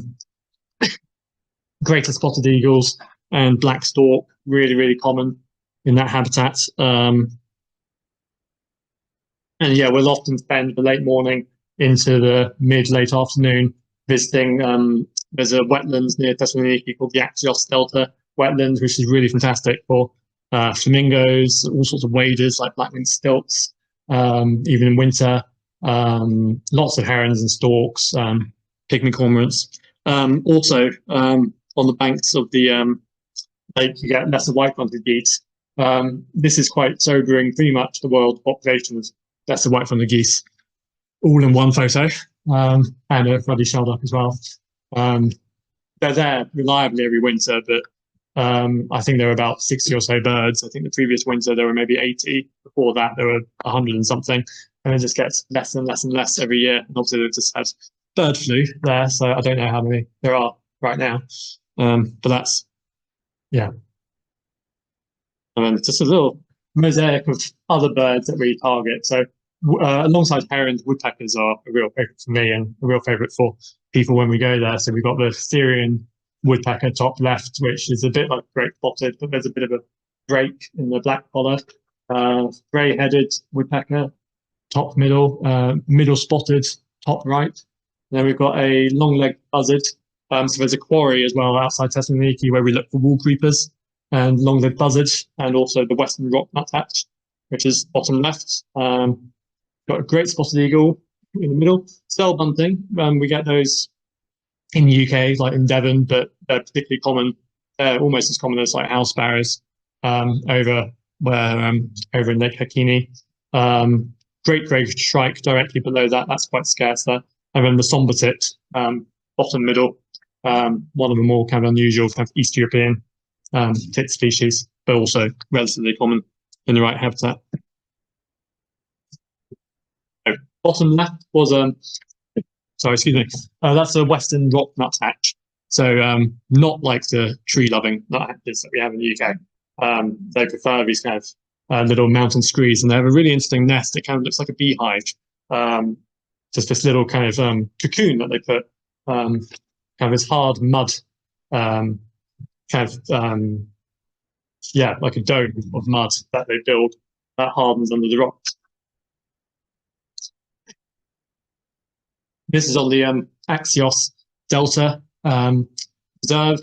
Speaker 5: greater spotted eagles and black stork, really, really common in that habitat. And yeah, we'll often spend the late morning into the mid-late afternoon visiting. There's a wetlands near Thessaloniki called the Axios Delta wetlands, which is really fantastic for flamingos, all sorts of waders like black-winged stilts, even in winter, lots of herons and storks, pygmy cormorants. Also, on the banks of the lake, you get lesser white-fronted geese. This is quite sobering. Pretty much the world population of lesser white-fronted geese, all in one photo, and a ruddy shelduck as well. They're there reliably every winter, but I think there were about 60 or so birds. I think the previous winter there were maybe 80. Before that there were 100 and something, and it just gets less and less and less every year. And obviously they've just had bird flu there, so I don't know how many there are right now. But that's, yeah. And then just a little mosaic of other birds that we target. So alongside herons, woodpeckers are a real favourite for me and a real favourite for people when we go there. So we've got the Syrian woodpecker top left, which is a bit like great spotted, but there's a bit of a break in the black collar. Grey-headed woodpecker, top middle, middle spotted, top right. And then we've got a long-legged buzzard. So there's a quarry as well outside Thessaloniki where we look for wall creepers and long-legged buzzard, and also the western rock nuthatch, which is bottom left. Got a great spotted eagle in the middle. Cell bunting, we get those in the UK, like in Devon, but they're particularly common, almost as common as like house sparrows over in Lake Kerkini. Great grey shrike directly below that, that's quite scarce there. And then the somber tit, bottom middle, one of the more kind of unusual kind of East European tit species, but also relatively common in the right habitat. So, bottom left was sorry, excuse me. That's a western rock nuthatch. So not like the tree-loving nuthatches that we have in the UK. They prefer these kind of little mountain screes, and they have a really interesting nest. It kind of looks like a beehive. Just this little kind of cocoon that they put, kind of this hard mud, yeah, like a dome of mud that they build that hardens under the rocks. This is on the Axios Delta Reserve,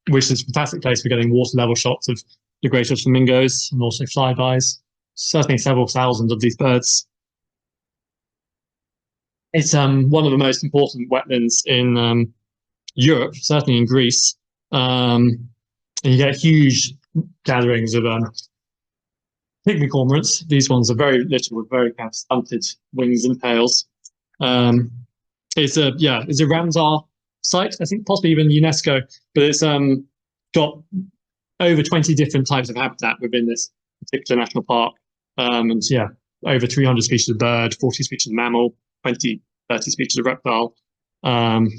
Speaker 5: which is a fantastic place for getting water level shots of the greater flamingos and also flybys. Certainly several thousand of these birds. It's one of the most important wetlands in Europe, certainly in Greece. And you get huge gatherings of pygmy cormorants. These ones are very little with very kind of stunted wings and tails. It's a Ramsar site, I think possibly even UNESCO, but it's got over 20 different types of habitat within this particular national park. And yeah, over 300 species of bird, 40 species of mammal, 20, 30 species of reptile. And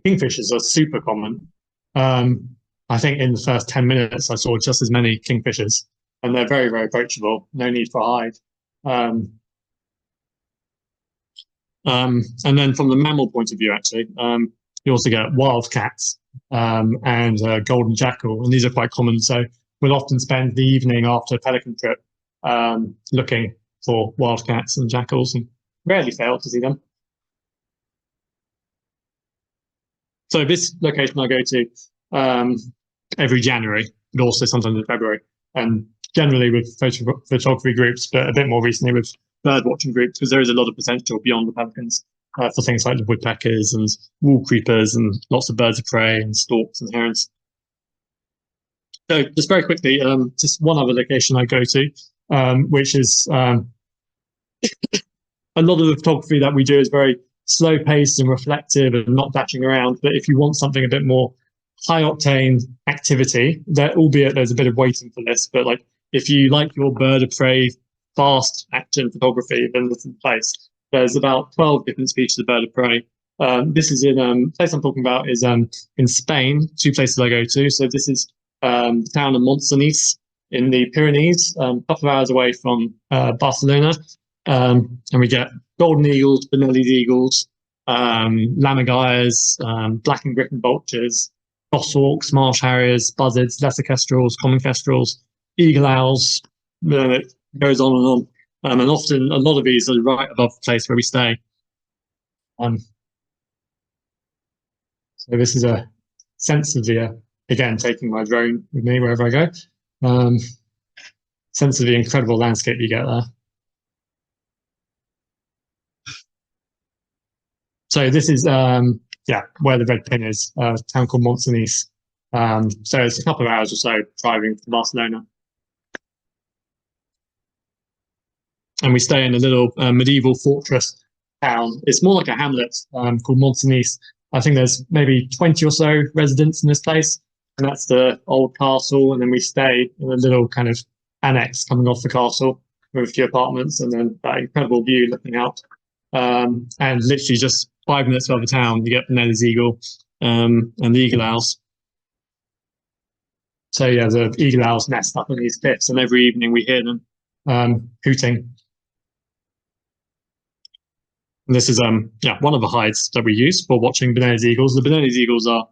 Speaker 5: kingfishers are super common. I think in the first 10 minutes, I saw just as many kingfishers, and they're very, very approachable. No need for a hide. And then from the mammal point of view, actually, you also get wildcats and golden jackal, and these are quite common. So we'll often spend the evening after a pelican trip looking for wildcats and jackals, and rarely fail to see them. So this location I go to every January, but also sometimes in February, and generally with photography groups, but a bit more recently with bird watching groups, because there is a lot of potential beyond the pelicans for things like the woodpeckers and wall creepers and lots of birds of prey and storks and herons. So just very quickly, just one other location I go to, which is a lot of the photography that we do is very slow paced and reflective and not dashing around. But if you want something a bit more high octane activity, that albeit there's a bit of waiting for this, but like if you like your bird of prey, fast action photography, then this is the place. There's about 12 different species of bird of prey. This is in the place I'm talking about is in Spain, two places I go to. So this is the town of Montsenice in the Pyrenees, a couple of hours away from Barcelona. And we get golden eagles, Benelli's eagles, lammergeiers, black and griffon vultures, goshawks, marsh harriers, buzzards, lesser kestrels, common kestrels, eagle owls. It goes on and on. And often a lot of these are right above the place where we stay. So this is a sense of the, again, taking my drone with me wherever I go. Sense of the incredible landscape you get there. So this is, where the red pin is, a town called Montsenice. So it's a couple of hours or so driving from Barcelona. And we stay in a little medieval fortress town. It's more like a hamlet called Montsenice. I think there's maybe 20 or so residents in this place, and that's the old castle. And then we stay in a little kind of annex coming off the castle with a few apartments, and then that incredible view looking out. And literally just 5 minutes above the town, you get the Benelli's eagle and the eagle owls. So yeah, the eagle owls nest up on these cliffs, and every evening we hear them hooting. And this is one of the hides that we use for watching Benelli's eagles. The Benelli's eagles are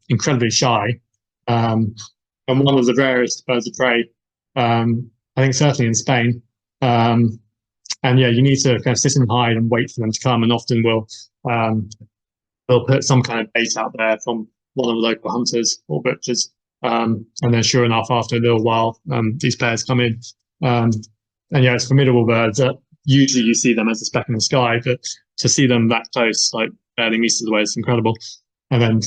Speaker 5: incredibly shy, and one of the rarest birds of prey. I think certainly in Spain. And yeah, you need to kind of sit and hide and wait for them to come. And often they'll put some kind of bait out there from one of the local hunters or butchers. And then sure enough, after a little while, these pairs come in. And yeah, it's formidable birds. Usually you see them as a speck in the sky, but to see them that close, like barely meters away, is incredible. And then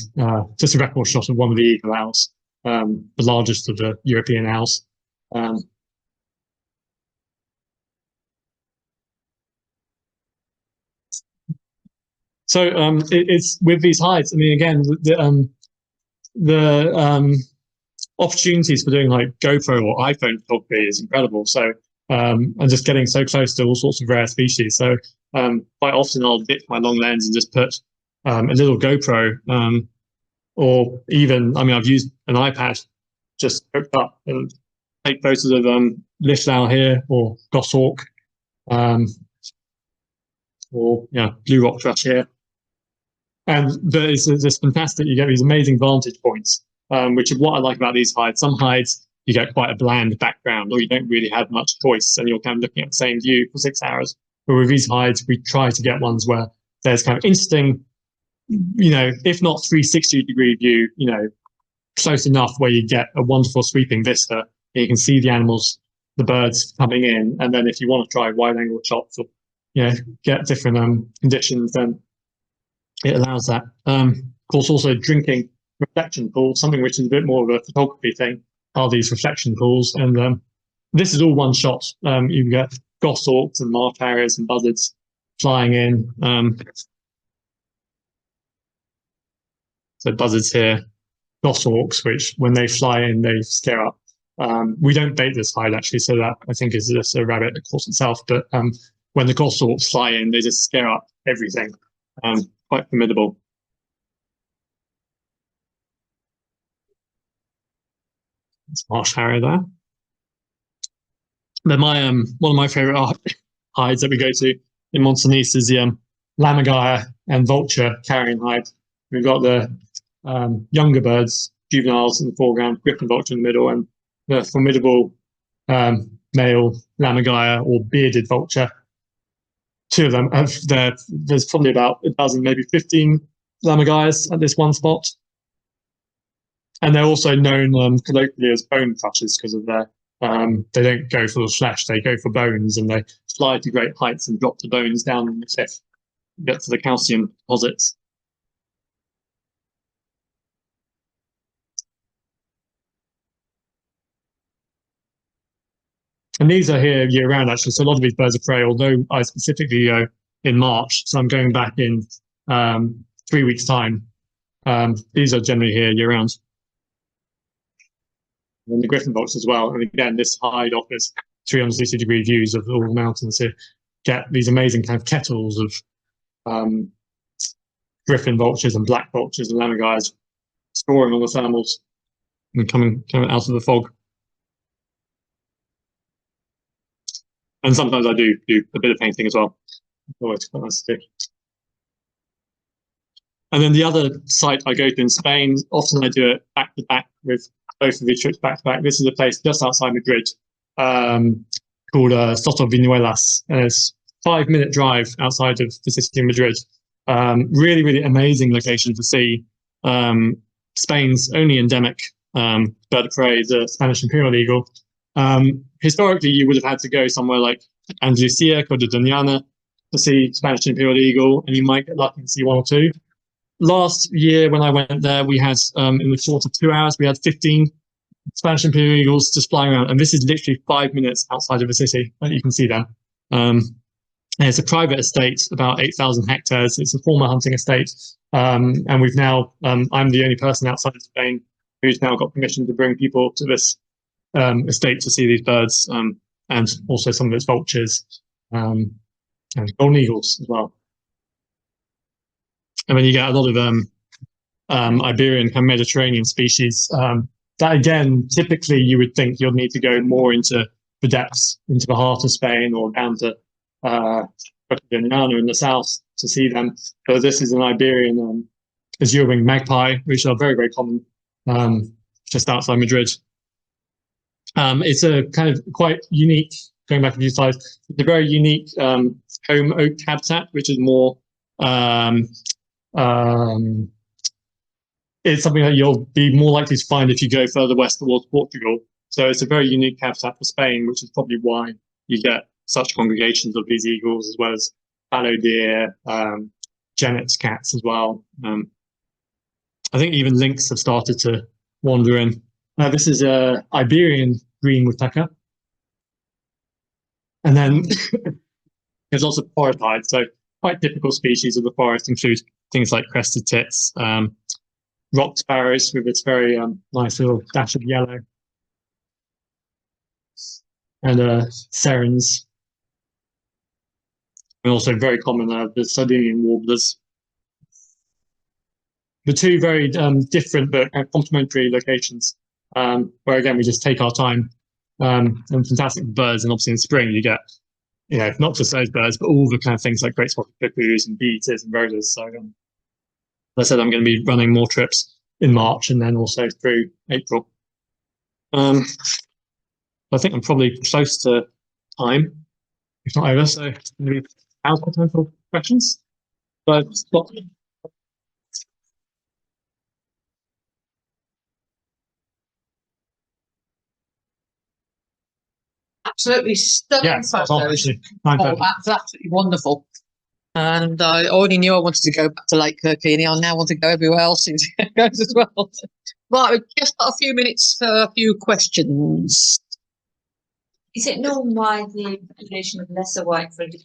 Speaker 5: just a record shot of one of the eagle owls, the largest of the European owls. So it's with these hides. I mean, again, the opportunities for doing like GoPro or iPhone photography is incredible. So and just getting so close to all sorts of rare species. So quite often I'll dip my long lens and just put a little GoPro, or even, I mean, I've used an iPad just hooked up and take photos of lift owl here, or goshawk, or blue rock thrush here. And it's just fantastic. You get these amazing vantage points, which is what I like about these hides. Some hides, you get quite a bland background, or you don't really have much choice, and you're kind of looking at the same view for 6 hours. But with these hides, we try to get ones where there's kind of interesting, if not 360-degree view, close enough where you get a wonderful sweeping vista, and you can see the animals, the birds coming in. And then if you want to try wide-angle shots or get different conditions, then it allows that. Of course, also drinking reflection pools, something which is a bit more of a photography thing, are these reflection pools. And this is all one shot. You can get goshawks and marsh harriers and buzzards flying in. So buzzards here, goshawks, which when they fly in, they scare up. We don't bait this hide actually, so that I think is just a rabbit, of course, itself. But when the goshawks fly in, they just scare up everything. Quite formidable. It's marsh harrier there. Then one of my favourite hides that we go to in Montsenice is the lammergeier and vulture carrion hide. We've got the younger birds, juveniles in the foreground, griffon vulture in the middle, and the formidable male lammergeier or bearded vulture. Two of them. There's probably about a dozen, maybe 15 lammergeiers at this one spot. And they're also known colloquially as bone crushers because of their, they don't go for the flesh, they go for bones, and they fly to great heights and drop the bones down in the cliff, get to the calcium deposits. And these are here year round, actually. So a lot of these birds of prey, although I specifically go in March, so I'm going back in 3 weeks' time. These are generally here year round. And the griffin vultures as well. And again, this hide offers 360-degree views of all the mountains to get these amazing kind of kettles of griffin vultures and black vultures and lammergeiers storing on the thermals and coming out of the fog. And sometimes I do a bit of painting as well. Always quite nice to do. And then the other site I go to in Spain, often I do it back to back with both of these trips back to back. This is a place just outside Madrid called Soto Vinuelas. And it's a 5-minute drive outside of the city of Madrid. Really, really amazing location to see. Spain's only endemic bird of prey, the Spanish imperial eagle. Historically, you would have had to go somewhere like Andalusia, Cordillera, to see Spanish imperial eagle, and you might get lucky to see one or two. Last year, when I went there, we had, in the short of 2 hours, we had 15 Spanish imperial eagles just flying around. And this is literally 5 minutes outside of the city that you can see them. And it's a private estate, about 8,000 hectares. It's a former hunting estate. And we've now, I'm the only person outside of Spain who's now got permission to bring people to this estate to see these birds, and also some of its vultures, and golden eagles as well. And then you get a lot of Iberian and Mediterranean species that, again, typically you would think you'll need to go more into the depths, into the heart of Spain, or down to Kerkini in the south to see them. So this is an Iberian azure-winged magpie, which are very, very common just outside Madrid. It's a kind of quite unique, going back a few slides, it's a very unique home oak habitat, which is more, it's something that you'll be more likely to find if you go further west towards Portugal. So it's a very unique habitat for Spain, which is probably why you get such congregations of these eagles, as well as fallow deer, genets cats as well. I think even lynx have started to wander in. This is a Iberian green woodpecker. And then there's lots of porified, so quite typical species of the forest include things like crested tits, rock sparrows with its very nice little dash of yellow, and serens. And also very common, the Sardinian warblers. The two very different but complementary locations, where again we just take our time, and fantastic birds. And obviously in spring you get, you know, not just those birds, but all the kind of things like great spotted cuckoos and bee-eaters and roses. So as I said, I'm going to be running more trips in March and then also through April. I think I'm probably close to time, if not over. So maybe now's the time for questions. But
Speaker 1: Absolutely stunning
Speaker 5: yeah,
Speaker 1: photos.
Speaker 5: Oh,
Speaker 1: That's absolutely wonderful. And I already knew I wanted to go back to Lake Kerkini. I now want to go everywhere else it goes as well. Right, we've just got a few minutes for a few questions.
Speaker 6: Is it known why the population of lesser white-fronted?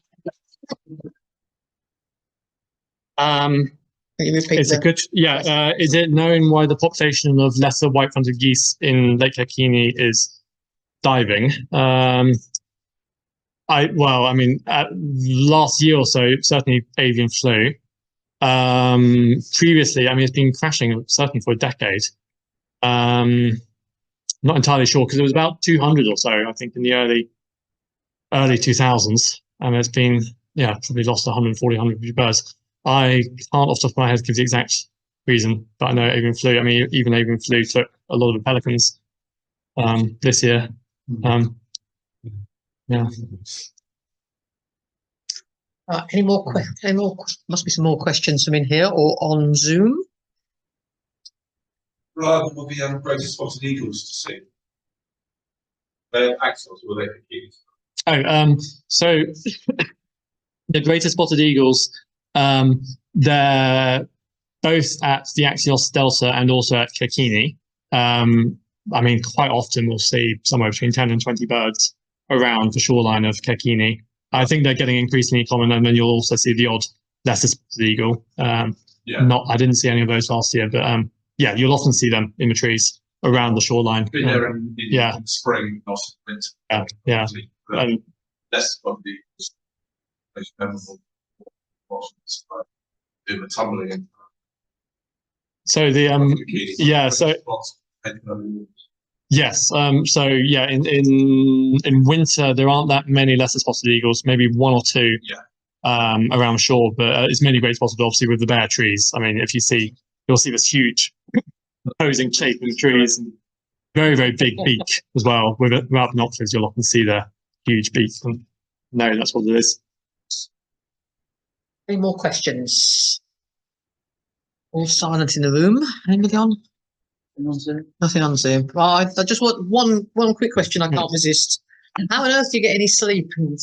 Speaker 1: Can you repeat
Speaker 5: it's a good, yeah. Is it known why the population of lesser white-fronted geese in Lake Kerkini is diving? I mean, last year or so, certainly avian flu. Previously, I mean, it's been crashing certainly for a decade. Not entirely sure, because it was about 200 or so, I think, in the early 2000s, and it's been, yeah, probably lost 140, 150 birds. I can't off the top of my head give the exact reason, but I know avian flu. I mean, even avian flu took a lot of the pelicans this year. Yeah.
Speaker 1: Any more? Must be some more questions from in here or on Zoom.
Speaker 3: Rather will be greatest spotted eagles to see. They're axles, or they're Kerkinis.
Speaker 5: Oh, so the greater spotted eagles, they're both at the Axios Delta and also at Kerkini. I mean, quite often we'll see somewhere between 10 and 20 birds around the shoreline of Kerkini. I think they're getting increasingly common, and then you'll also see the odd lesser spotted eagle. I didn't see any of those last year, but yeah, you'll often see them in the trees around the shoreline.
Speaker 3: Been there in spring, not winter.
Speaker 5: Yeah.
Speaker 3: And less of the most memorable doing the tumbling in.
Speaker 5: So the yes. So yeah, in winter there aren't that many lesser spotted eagles, maybe one or two around shore, but it's mainly great spotted obviously with the bare trees. I mean, you'll see this huge opposing shape in the trees, and very, very big beak as well. Without binoculars, you'll often see the huge beak. And no, that's what it is.
Speaker 1: Any more questions? All silent in the room. Anybody on? Nothing on Zoom. Right, I just want one quick question I can't resist. How on earth do you get any sleep? I mean,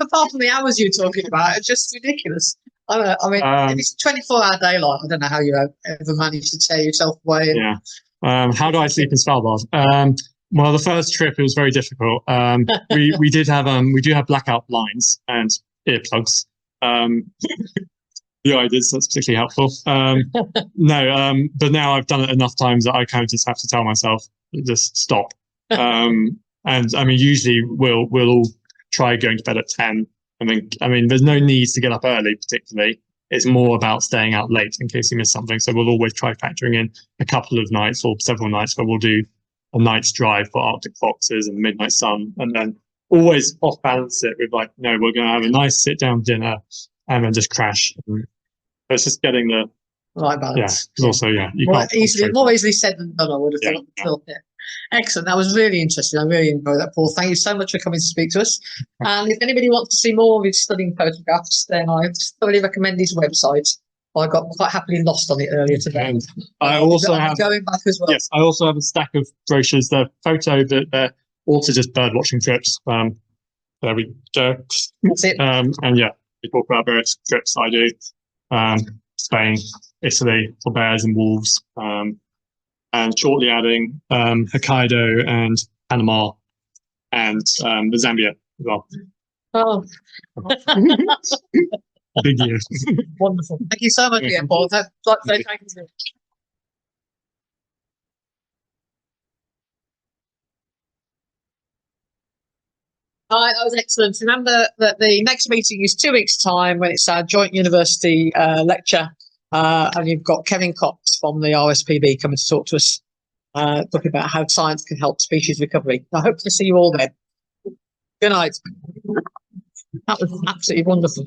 Speaker 1: apart from the hours you're talking about, it's just ridiculous. I mean, if it's 24-hour daylight, I don't know how you ever manage to tear yourself away.
Speaker 5: Yeah. How do I sleep in Svalbard? Well, the first trip it was very difficult. We do have blackout blinds and earplugs. The ideas that's particularly helpful. But now I've done it enough times that I kind of just have to tell myself just stop. And I mean, usually we'll all try going to bed at 10. I mean, there's no need to get up early, particularly. It's more about staying out late in case you miss something. So we'll always try factoring in a couple of nights or several nights where we'll do a night's drive for Arctic foxes and midnight sun, and then always off balance it with like, no, we're going to have a nice sit down dinner and then just crash. It's just getting the
Speaker 1: right balance.
Speaker 5: Yeah, because also you
Speaker 1: more
Speaker 5: can't
Speaker 1: easily said than done. I would have thought. Yeah. Excellent. That was really interesting. I really enjoyed that, Paul. Thank you so much for coming to speak to us. And if anybody wants to see more of his stunning photographs, then I thoroughly recommend his website. I got quite happily lost on it earlier today.
Speaker 5: And I also have
Speaker 1: going back as well.
Speaker 5: Yes, I also have a stack of brochures. They're photo, but they're also just bird watching trips. There we go.
Speaker 1: That's it.
Speaker 5: And yeah, we talk about various trips I do. Spain, Italy for bears and wolves. And shortly adding Hokkaido and Panama and the Zambia as well.
Speaker 1: Oh.
Speaker 5: Big year.
Speaker 1: Wonderful. Thank you so much, Paul. Thank you. All right, that was excellent. Remember that the next meeting is 2 weeks' time when it's our joint university lecture. And you've got Kevin Cox from the RSPB coming to talk to us, talking about how science can help species recovery. I hope to see you all then. Good night. That was absolutely wonderful.